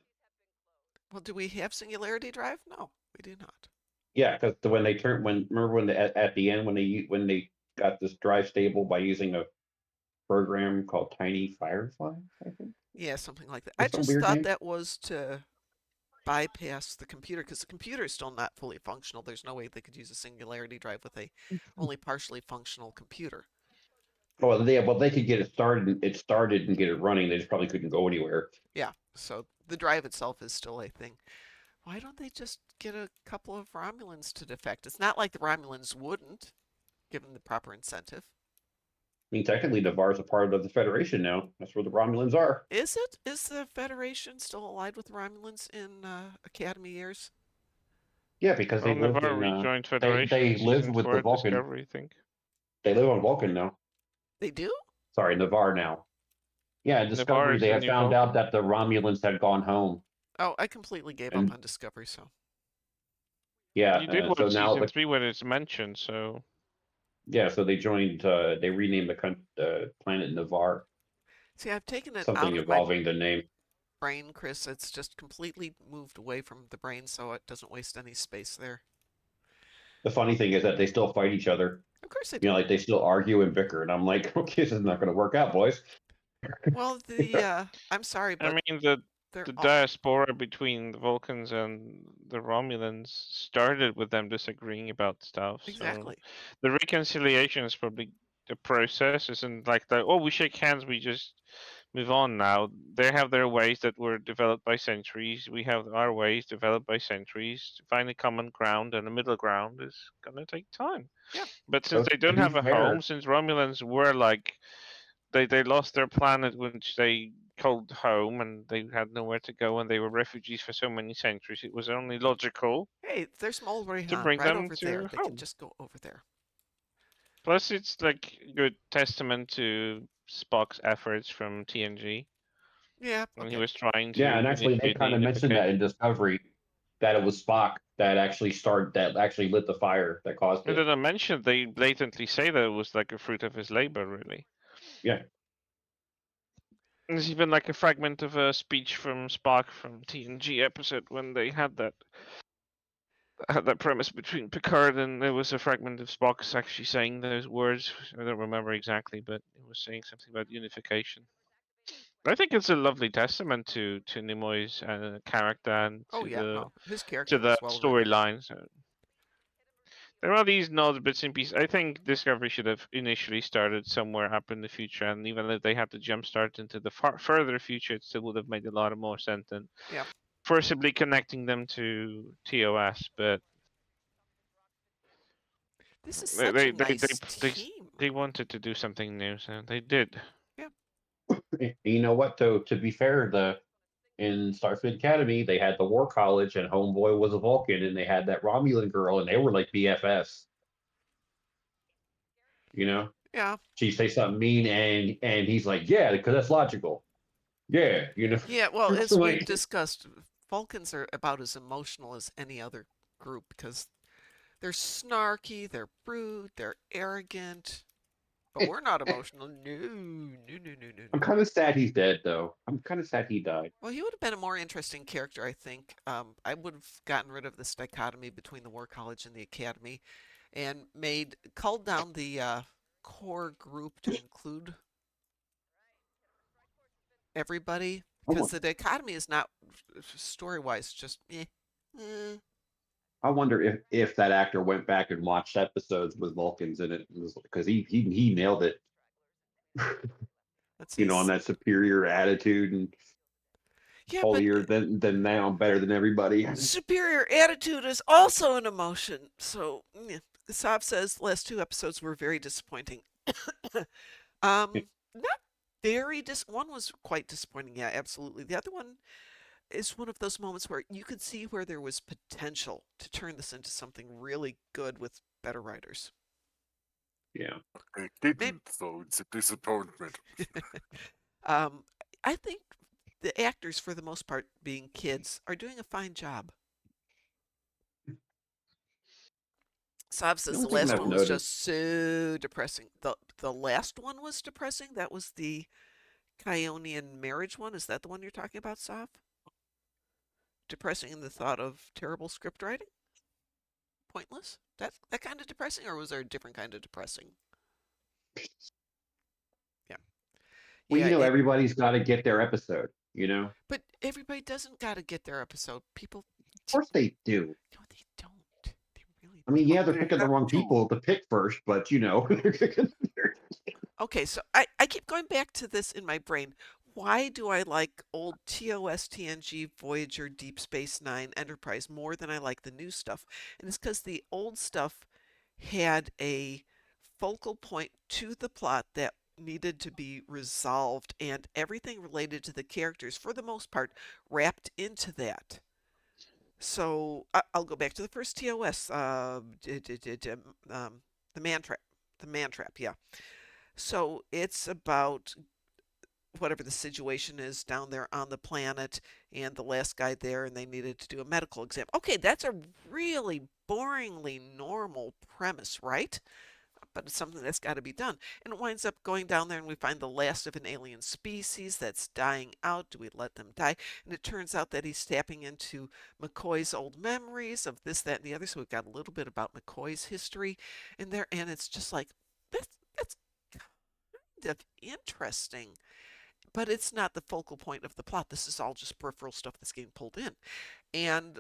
Well, do we have Singularity Drive? No, we do not. Yeah, because remember when at the end when they got this drive stable by using a program called Tiny Firefly, I think, Yeah, something like that. I with some just weird thought name. that was to bypass the computer because the computer is still not fully functional. There's no way they could use a Singularity Drive with a only partially functional computer. Well, they could get it started and get it running. They just probably couldn't go anywhere. Yeah, so the drive itself is still a thing. Why don't they just get a couple of Romulans to defect? It's not like the Romulans wouldn't, given the proper incentive. I mean, technically, Navarre's a part of the Federation now. That's where the Romulans are. Is it? Is the Federation still allied with Romulans in Academy years? Yeah, because Well, Navarre rejoined Federation in they lived season with 4 the at Vulcan. Discovery, I think. They live on Vulcan now. They do? Sorry, Navarre now. Yeah, in Navarre Discovery, is they the had new found out Vulcan. that the Romulans had gone home, Oh, I completely gave up and on Discovery, so. yeah, You did so watch now season 3 when it's mentioned, so so they joined. They renamed the planet Navarre, See, I've taken it out something of my involving the name. brain, Chris. It's just completely moved away from the brain so it doesn't waste any space there. The funny thing is that they still fight each other. Of course they do. Like they still argue and bicker, and I'm like, okay, this is not going to work out, boys. Well, I'm sorry, I but mean they're the all diaspora between the Vulcans and the Romulans started with them disagreeing about stuff. So exactly. the reconciliation is probably the process. Isn't like the oh we shake hands, we just move on now. They have their ways that were developed by centuries. We have our ways developed by centuries. To find a common ground and a middle ground is gonna take time. Yeah. But since So they to don't be have a home, fair, since Romulans were like they lost their planet which they called home and they had nowhere to go and they were refugees for so many centuries, it was only logical Hey, there's to Mulrayhan bring right them over there. to They can home. just go over there. Plus, it's like good testament to Spock's efforts from TNG Yeah, when he okay. was trying Yeah, to and actually, they initiate the kind of mentioned that unification. in Discovery that it was Spock that actually lit the fire that caused And it. then I mentioned they blatantly say that it was like a fruit of his labor, really. Yeah. There's even like a fragment of a speech from Spock from TNG episode when they had that premise between Picard and there was a fragment of Spock's actually saying those words. I don't remember exactly, but it was saying something about unification. I think it's a lovely testament to Nimoy's character and Oh yeah, no, his to character the was well written. storylines. There are these nods, bits and pieces. I think Discovery should have initially started somewhere up in the future, and even if they had to jumpstart into the further future, it still would have made a lot of more sense than Yeah. forcibly connecting them to TOS. But This is they such a they they they, nice they, team. they wanted to do something new, so they did. Yeah. You know what? Though, to be fair, the in Starfleet Academy, they had the War College, and Homeboy was a Vulcan, and they had that Romulan girl, and they were like BFFs. You know, Yeah. she say something mean, and he's like, yeah, because that's logical. Yeah, you know. Yeah, well, So as we've like, discussed, Vulcans are about as emotional as any other group because they're snarky, they're rude, they're arrogant, but we're not emotional. No, no, no, no, no, I'm no. kind of sad he's dead, though. I'm kind of sad he died. Well, he would have been a more interesting character, I think. I would have gotten rid of this dichotomy between the War College and the Academy and culled down the core group to include everybody I, because wo- the dichotomy is not story-wise just eh. I wonder if that actor went back and watched episodes with Vulcans in it, because he nailed it. Let's You see. know, on that superior attitude and Yeah, but holier than now, I'm better than everybody. superior attitude is also an emotion. So, yeah. Sav says last two episodes were very disappointing. Not very one was quite disappointing. Yeah, absolutely. The other one is one of those moments where you could see where there was potential to turn this into something really good with better writers. Yeah. They Maybe, didn't, so it's a disappointment. um, I think the actors, for the most part, being kids, are doing a fine job. Saab The says only the thing last I've one was just noticed, so depressing. The last one was depressing. That was the Kionian marriage one. Is that the one you're talking about, Sav? Depressing in the thought of terrible script writing? Pointless? That kind of depressing, or was there a different kind of depressing? Yeah. well, Yeah, everybody's got to get their episode. but everybody doesn't got to get their episode. People, Of course they do. no, they don't. They really I mean, don't. yeah, they're They picking the have wrong to. people to pick first, but Okay, so I keep going back to this in my brain. Why do I like old TOS, TNG, Voyager, Deep Space Nine, Enterprise more than I like the new stuff? And it's because the old stuff had a focal point to the plot that needed to be resolved, and everything related to the characters, for the most part, wrapped into that. So I'll go back to the first TOS, the Man Trap. The Man Trap, yeah. So it's about whatever the situation is down there on the planet and the last guy there, and they needed to do a medical exam. Okay, that's a really boringly normal premise, right? But it's something that's got to be done. And it winds up going down there, and we find the last of an alien species that's dying out. Do we let them die? And it turns out that he's tapping into McCoy's old memories of this, that, and the other. So we've got a little bit about McCoy's history in there, and it's just like that's kind of interesting, but it's not the focal point of the plot. This is all just peripheral stuff that's getting pulled in. And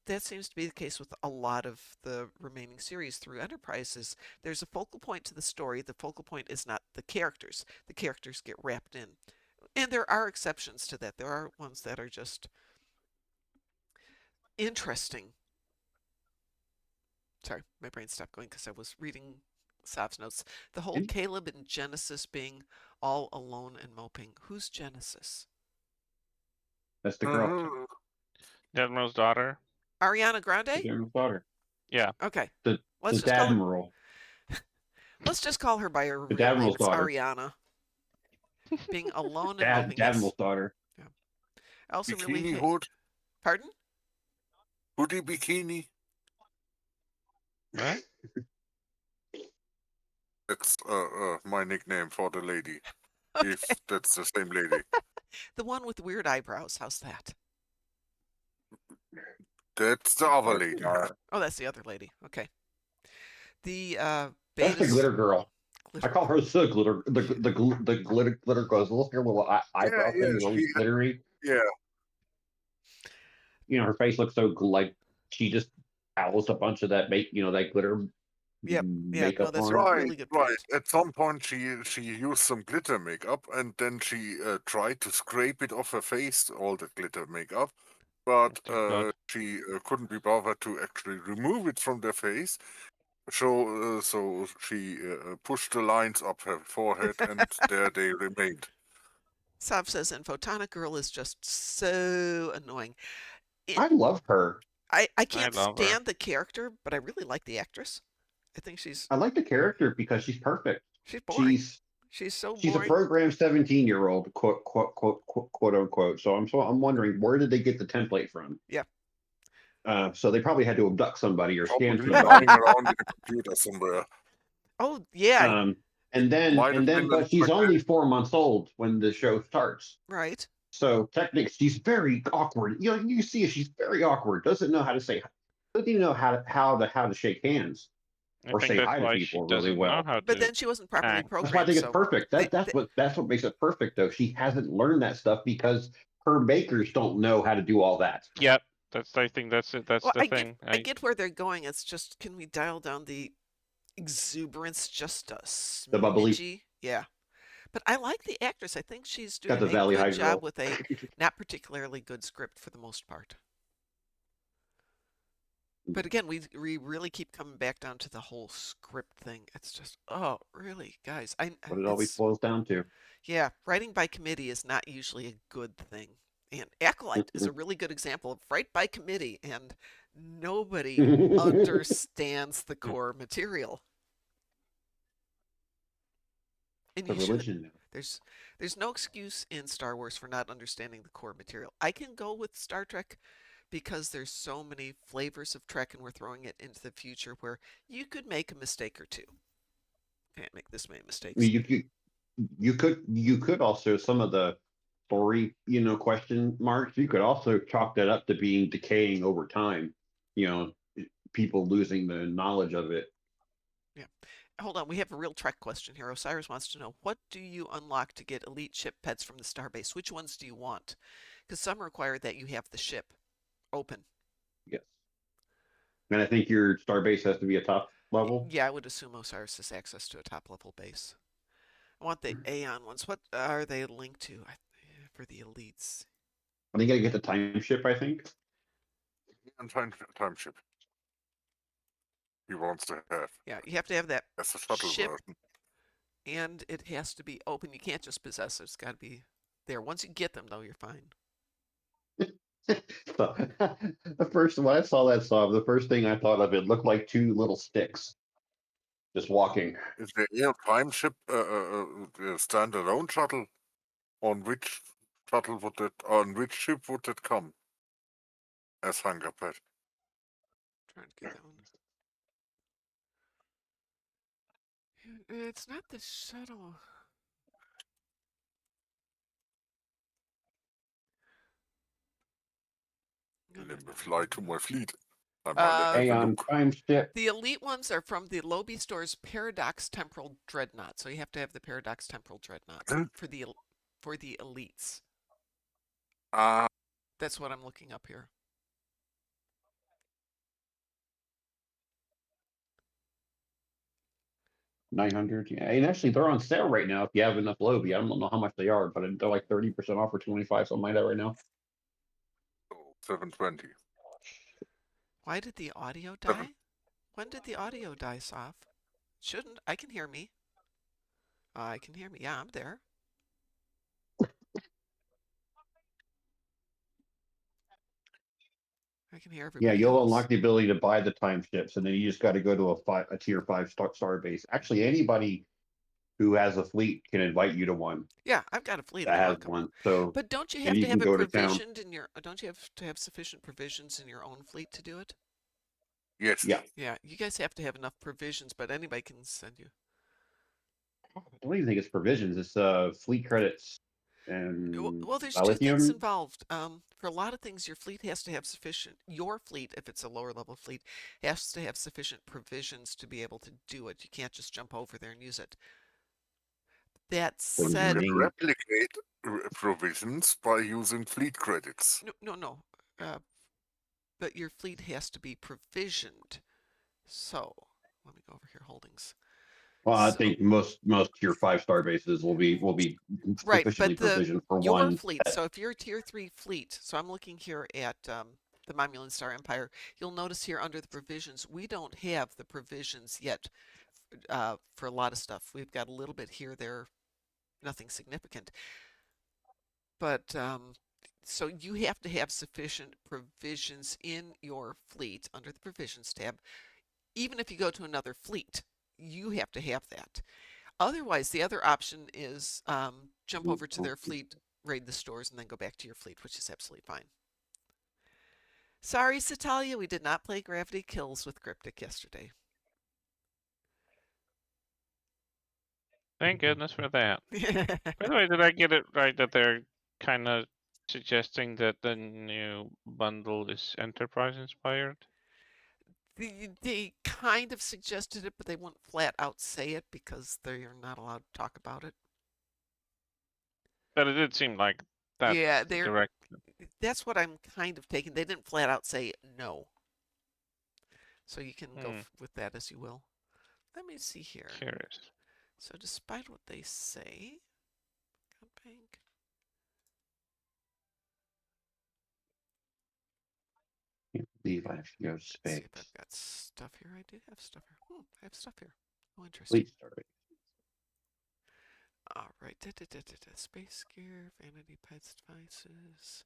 that seems to be the case with a lot of the remaining series through Enterprises. There's a focal point to the story. The focal point is not the characters. The characters get wrapped in. And there are exceptions to that. There are ones that are just interesting. Sorry, my brain stopped going because I was reading Sav's notes. The whole Caleb and Genesis being all alone and moping. Who's Genesis? That's the girl. The Admiral's daughter. Ariana The Grande? Admiral's daughter. Yeah. Okay. The Let's just call her. Admiral. Let's just call her by her The real name. Admiral's It's daughter. Ariana. Being alone and moving. Yes. Admiral's daughter. Yeah. I also really Bikini hate. hood, Pardon? hoodie bikini. What? That's my nickname for the lady. Okay. If that's the same lady. The one with weird eyebrows. How's that? That's the other lady. Oh, that's the other lady. Okay. The That's the beta. glitter girl. I call her the glitter, the glitter girl. Look at her little eyebrow thing, is always glittery. Yeah. You know, her face looks so like she just owls a bunch of that that glitter Yep. Yeah. No, makeup that's on a her. really good Right. point. At some point, she used some glitter makeup, and then she tried to scrape it off her face, all the glitter makeup, but Oh, God. she couldn't be bothered to actually remove it from their face. So she pushed the lines up her forehead, and there they remained. Sav says, and Photonic Girl is just so annoying. I love her. I I can't love her. stand the character, but I really like the actress. I think she's I like the character because she's perfect. boring. She's She's so she's a boring. programmed 17-year-old, quote unquote. So I'm wondering, where did they get the template from? Yeah. So they probably had to abduct somebody or scan Probably somebody. lying around in a computer somewhere. Oh yeah, Might have been But she's like only 4 months old when the show starts. right. So technically, she's very awkward. You see, she's very awkward. Doesn't know how to say, doesn't even know how to shake hands I or think say that's hi to why she people really doesn't know well. how But to then she wasn't properly act. That's why I programmed, think it's so perfect. That's what makes it perfect, though. She hasn't learned that stuff because her makers don't know how to do all that. Yep. I think that's it. That's well, the thing. I get where they're going. It's just, can we dial down the exuberance just a The bubbly smidgy? Yeah. But I like the actress. I think she's got doing the a Valley good High job girl. with a not particularly good script for the most part. But again, we really keep coming back down to the whole script thing. It's just, oh, really, guys? What it always it's boils down to. yeah, writing by committee is not usually a good thing. And Acolyte is a really good example of write by committee, and nobody understands the core material. And The you should. religion now. There's there's no excuse in Star Wars for not understanding the core material. I can go with Star Trek because there's so many flavors of Trek and we're throwing it into the future where you could make a mistake or two. Can't make this many I mistakes. mean, you could also some of the story, question marks. You could also chalk that up to being decaying over time. You know, people losing the knowledge of it. Yeah. Hold on, we have a real Trek question here. Osiris wants to know, what do you unlock to get elite ship pets from the starbase? Which ones do you want? Because some require that you have the ship open. Yes, and I think your star base has to be a top level. Yeah, I would assume Osiris has access to a top level base. I want the Aeon ones. What are they linked to for the elites? I think you gotta get the time ship. I think. And time ship he wants to have. Yeah, you have to have that That's the shuttle ship, version. and it has to be open. You can't just possess it. It's got to be there. Once you get them, though, you're fine. So, when I saw that song, the first thing I thought of, it looked like two little sticks just walking. Is the air time ship a standalone shuttle? On which on which ship would it come as hunger pet? Trying to get that one. It's not the shuttle. No, no, Let me no, fly no, to no. my fleet. I might have a Aeon look. time ship. The elite ones are from the Lobby Store's Paradox Temporal Dreadnought, so you have to have the Paradox Temporal Dreadnoughts for the elites. Ah, That's what I'm looking up here. $900. Yeah, and actually they're on sale right now if you have enough Lobby. I don't know how much they are, but they're like 30% off or 25, something like that right now. 720. Why did the audio Seven. die? When did the audio die, Soph? Shouldn't. I can hear me. I can hear me. Yeah, I'm there. I can hear Yeah, everybody you'll else. unlock the ability to buy the time ships, and then you just got to go to a tier 5 star base. Actually, anybody who has a fleet can invite you to one Yeah, I've got a fleet that if you has want to come. one. So, But don't you and have to you can have it go to town. provisioned in your? Don't you have to have sufficient provisions in your own fleet to do it? Yes. Yeah, Yeah, you guys have to have enough provisions, but anybody can send you. I don't even think it's provisions. It's fleet credits and Well, there's two things lithium. involved. For a lot of things, your fleet has to have sufficient. Your fleet, if it's a lower level fleet, has to have sufficient provisions to be able to do it. You can't just jump over there and use it. That What do You you said, can mean? replicate provisions by using fleet credits. no. Uh, but your fleet has to be provisioned. So let me go over here, holdings. Well, I So think most tier 5 star bases will be right, sufficiently but the provisioned for your one fleet. pet. So if you're a tier 3 fleet, so I'm looking here at the Monument Star Empire. You'll notice here under the provisions, we don't have the provisions yet for a lot of stuff. We've got a little bit here, there, nothing significant. But so you have to have sufficient provisions in your fleet under the provisions tab. Even if you go to another fleet, you have to have that. Otherwise, the other option is jump over to their fleet, raid the stores, and then go back to your fleet, which is absolutely fine. Sorry, Satalia, we did not play Gravity Kills with Cryptic yesterday. Thank goodness for that. By the way, did I get it right that they're kind of suggesting that the new bundle is enterprise inspired? They kind of suggested it, but they won't flat out say it because they're not allowed to talk about it. But it did seem like that's Yeah, the direct. that's what I'm kind of taking. They didn't flat out say no. So you can go Hmm, with that as you will. Let me see here. curious. So despite what they say, bank. Can't believe I have to go to Let's see space. if I've got stuff here. I do have stuff here. I have stuff here. Oh, interesting. Fleet star base. All right. Space gear, vanity pets, devices.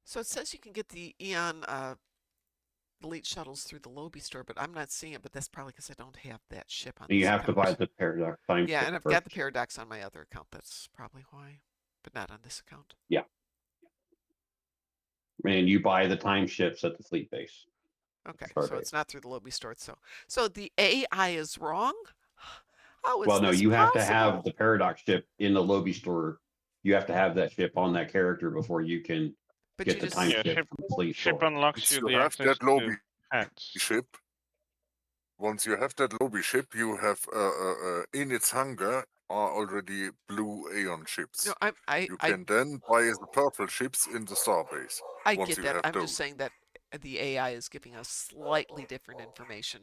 So it says you can get the Eon elite shuttles through the Lobby store, but I'm not seeing it. But that's probably because I don't have that ship on You this have to buy account. the paradox time Yeah, ship and I've got first. the Paradox on my other account. That's probably why, but not on this account. Yeah. And you buy the time ships at the fleet base. Okay, Star so base. it's not through the Lobby store. So the AI is wrong. How is Well, no, this you have to have possible? the paradox ship in the Lobby store. You have to have that ship on that character before you can But get you the time just Yeah, ship from the fleet ship store. unlocks Once you you the have access that lobby to pets. ship, once you have that lobby ship, you have in its hangar are already blue Aeon ships. no, I You I can then buy the purple ships in the starbase I once get you that. have I'm just those. saying that the AI is giving us slightly different information.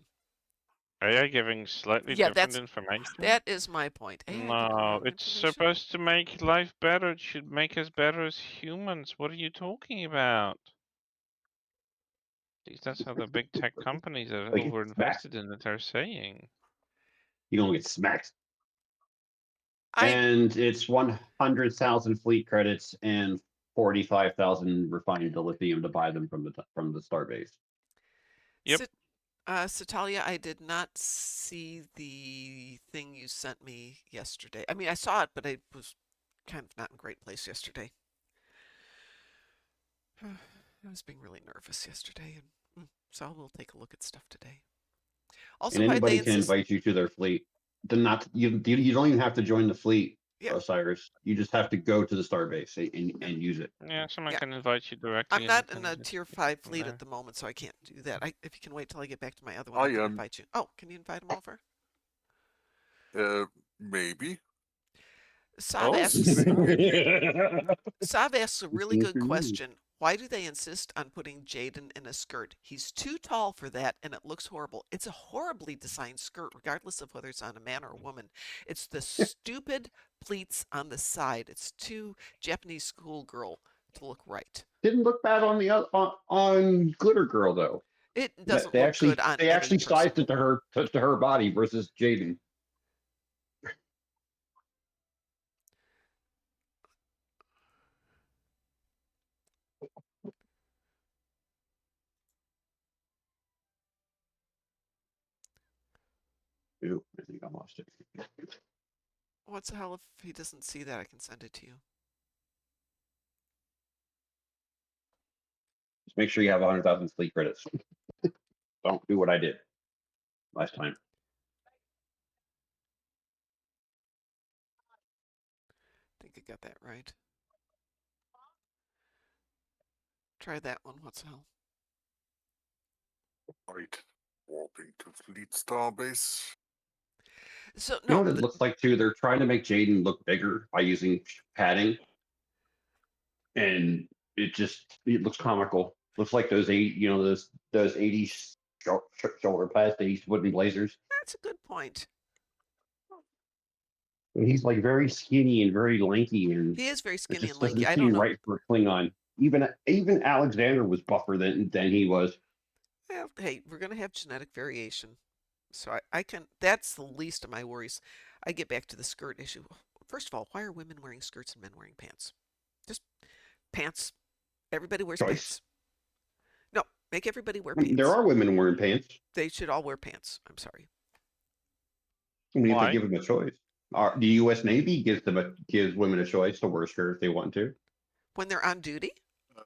AI giving slightly Yeah, different information? that is my point. AI giving No, wrong it's information. supposed to make life better. It should make us better as humans. What are you talking about? Jeez, that's how the big tech companies that are Like it's smacked. overinvested in it are saying. You don't get smacked. I And it's 100,000 fleet credits and 45,000 refined lithium to buy them from the starbase. Yep. Satalia, I did not see the thing you sent me yesterday. I mean, I saw it, but I was kind of not in a great place yesterday. I was being really nervous yesterday, and so we'll take a look at stuff today. Also, And why they anybody can insist? invite you to their fleet. You don't even have to join the fleet, Yeah, Cyrus. You just have to go to the starbase yeah, and use it. Yeah, someone yeah. can invite you directly I'm and you not in can a just tier take it 5 from fleet at there. the moment, so I can't do that. If you can wait till I get back to my other one, I I can am invite you. Oh, can you invite him over? maybe. Sav Oh, asks, maybe. Sav asks a really good question. Why do they insist on putting Jaden in a skirt? He's too tall for that, and it looks horrible. It's a horribly designed skirt, regardless of whether it's on a man or a woman. It's the stupid pleats on the side. It's too Japanese schoolgirl to look right. Didn't look bad on the on Glitter Girl though. It That doesn't look good on they any actually person. sized it to her body versus Jaden. Ooh, I think I lost it. What's the hell if he doesn't see that? I can send it to you. Just make sure you have 100,000 sleep credits. Don't do what I did last time. I think I got that right. Try that one. What's the hell? Right. Warping to Fleet Starbase. So You know no, what it looks like too? They're trying to make Jaden look bigger by using padding, and it looks comical. Looks like those those 80s shoulder pads they used to put in blazers. that's a good point. And he's like very skinny and very lanky, and He is very it skinny and just lanky. doesn't I don't seem know. right for a Klingon. Even Alexander was buffer than he was. Well, hey, we're gonna have genetic variation, so I can. That's the least of my worries. I get back to the skirt issue. First of all, why are women wearing skirts and men wearing pants? Just pants. Everybody wears Choice. pants. No, make everybody wear There pants. are women wearing pants. They should all wear pants. I'm sorry. I mean, if they Why? give them a choice. The U.S. Navy gives women a choice to wear a skirt if they want to. When they're on duty Uh,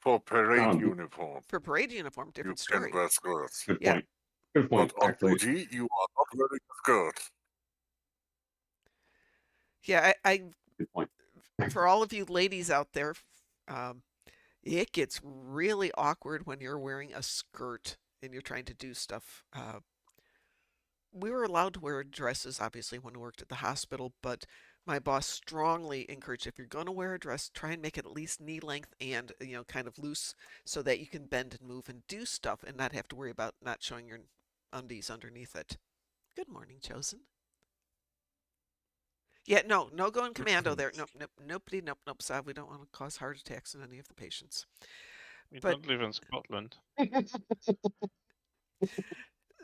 for parade Um, uniform, for parade uniform, you different can story. wear skirts. Good Yeah, point. Good But point. on Actually, duty, you are not wearing a skirt. yeah. good point. For all of you ladies out there, um, it gets really awkward when you're wearing a skirt and you're trying to do stuff. We were allowed to wear dresses, obviously, when we worked at the hospital, but my boss strongly encouraged if you're going to wear a dress, try and make it at least knee length and, kind of loose so that you can bend and move and do stuff and not have to worry about not showing your undies underneath it. Good morning, Chosen. Yeah, no going commando there. Nope, nope, nobody, nope, nope, Sav. We don't want to cause heart attacks in any of the patients. We But don't live in Scotland.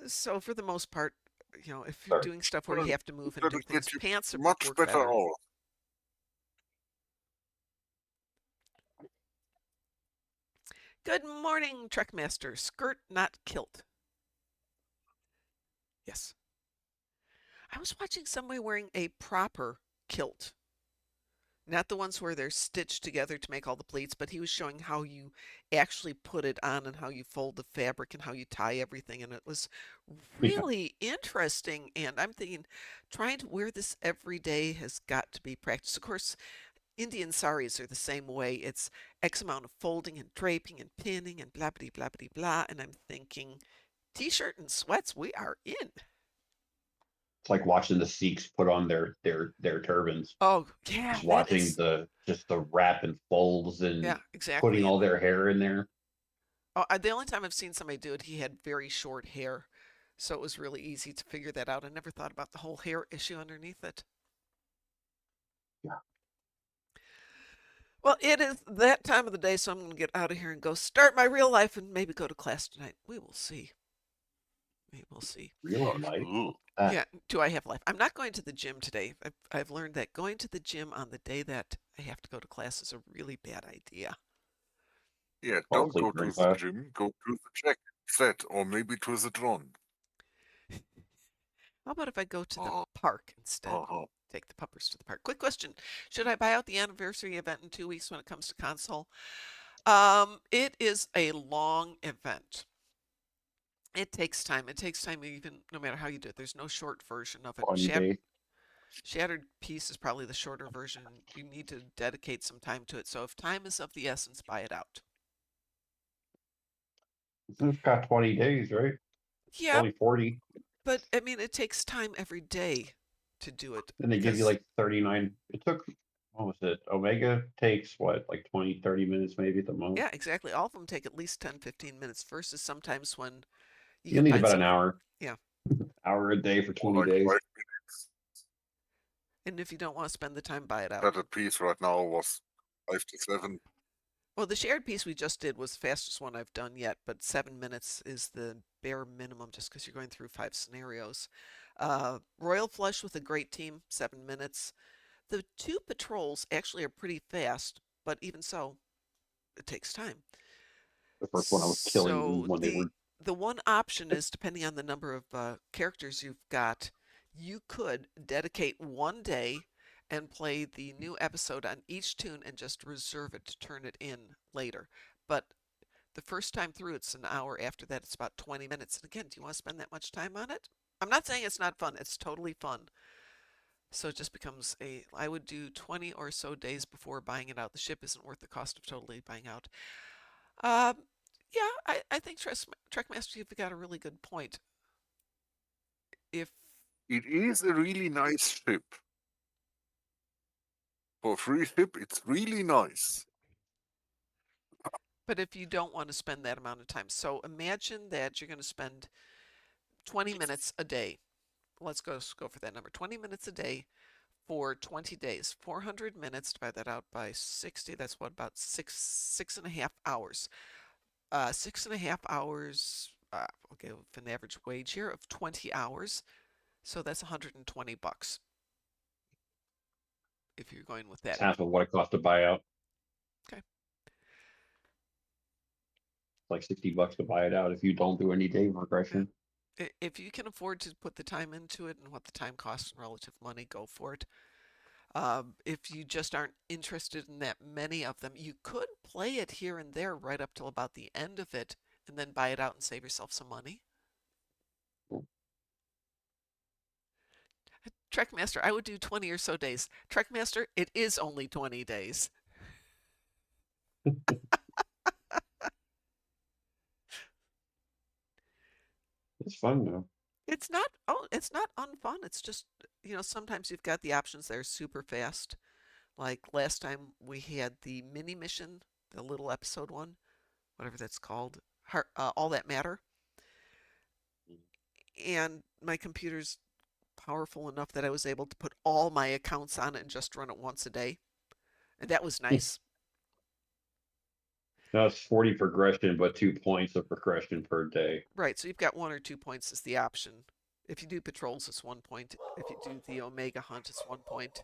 so for the most part, if you're Sorry. doing stuff where you Well, have to move and that'll do things, get you pants much work better better. off. Good morning, Trekmaster. Skirt, not kilt. Yes. I was watching somebody wearing a proper kilt. Not the ones where they're stitched together to make all the pleats, but he was showing how you actually put it on and how you fold the fabric and how you tie everything. And it was Yeah, really interesting. And I'm thinking, trying to wear this every day has got to be practice. Of course, Indian saris are the same way. It's X amount of folding and draping and pinning and blah, blah, blah, blah, blah. And I'm thinking, t-shirt and sweats, we are in. it's like watching the Sikhs put on their turbans. Oh, yeah, Just that watching is, the wrap and folds yeah, and putting exactly. all And their hair in there. the only time I've seen somebody do it, he had very short hair. So it was really easy to figure that out. I never thought about the whole hair issue underneath it. Yeah. Well, it is that time of the day, so I'm going to get out of here and go start my real life and maybe go to class tonight. We will see. We will see. Real life. Ooh. Yeah, do I have life? I'm not going to the gym today. I've learned that going to the gym on the day that I have to go to class is a really bad idea. Yeah, Fall don't asleep go to during the class. gym, go to the check set, or maybe to the drone. How about if I go to the Oh, park instead? oh, Take the puppers to the park. Quick question. Should I buy out the anniversary event in 2 weeks when it comes to console? It is a long event. It takes time. It takes time even no matter how you do it. There's no short version of it. Fun day. Shattered Piece is probably the shorter version. You need to dedicate some time to it. So if time is of the essence, buy it out. It's got 20 days, right? Yeah, Only 40. but I mean, it takes time every day to do it Then they give you because, like 39. It took, what was it? Omega takes what, like 20, 30 minutes maybe at the most. yeah, exactly. All of them take at least 10, 15 minutes versus sometimes when you You'll can need find about an some, hour. yeah. Hour a day for or 20 like days. 5 minutes. And if you don't want to spend the time, buy it out. That piece right now was 5 to 7. Well, the shared piece we just did was the fastest one I've done yet, but 7 minutes is the bare minimum just because you're going through 5 scenarios. Royal Flush with a great team, 7 minutes. The two patrols actually are pretty fast, but even so, it takes time. The first one I was killing them So when they the were The one option is, depending on the number of characters you've got, you could dedicate one day and play the new episode on each tune and just reserve it to turn it in later. But the first time through, it's an hour. After that, it's about 20 minutes. And again, do you want to spend that much time on it? I'm not saying it's not fun. It's totally fun. So it just becomes I would do 20 or so days before buying it out. The ship isn't worth the cost of totally buying out. Um, yeah, I think Trekmaster, you've got a really good point. If It is a really nice ship. For a free ship, it's really nice. But if you don't want to spend that amount of time, so imagine that you're going to spend 20 minutes a day. Let's go for that number. 20 minutes a day for 20 days. 400 minutes, divide that out by 60. That's what, about six and a half hours. 6.5 hours. Okay, with an average wage here of 20 hours. So that's $120 if you're going with It's that. half of what it costs to buy out. Okay. It's like $60 to buy it out if you don't do any day regression. If you can afford to put the time into it and what the time costs in relative money, go for it. If you just aren't interested in that many of them, you could play it here and there right up till about the end of it and then buy it out and save yourself some money. Trekmaster, I would do 20 or so days. Trekmaster, it is only 20 days. It's fun though. It's not unfun. It's just, sometimes you've got the options that are super fast. Like last time we had the mini mission, the little episode one, whatever that's called, All That Matter. And my computer's powerful enough that I was able to put all my accounts on it and just run it once a day. And that was nice. Now it's 40 progression, but 2 points of progression per day. Right, so you've got 1 or 2 points as the option. If you do patrols, it's 1 point. If you do the Omega Hunt, it's 1 point.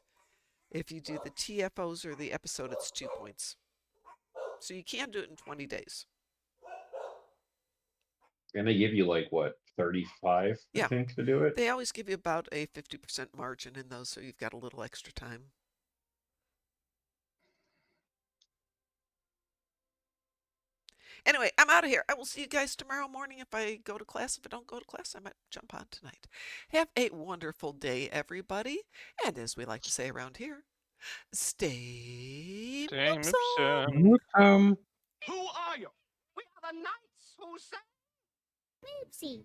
If you do the TFOs or the episode, it's 2 points. So you can do it in 20 days. And they give you like what, 35, Yeah. I think, to do it. They always give you about a 50% margin in those, so you've got a little extra time. Anyway, I'm out of here. I will see you guys tomorrow morning if I go to class. If I don't go to class, I might jump on tonight. Have a wonderful day, everybody. And as we like to say around here, stay Moopsy. Um, Who are you? We are the knights who say Moopsy.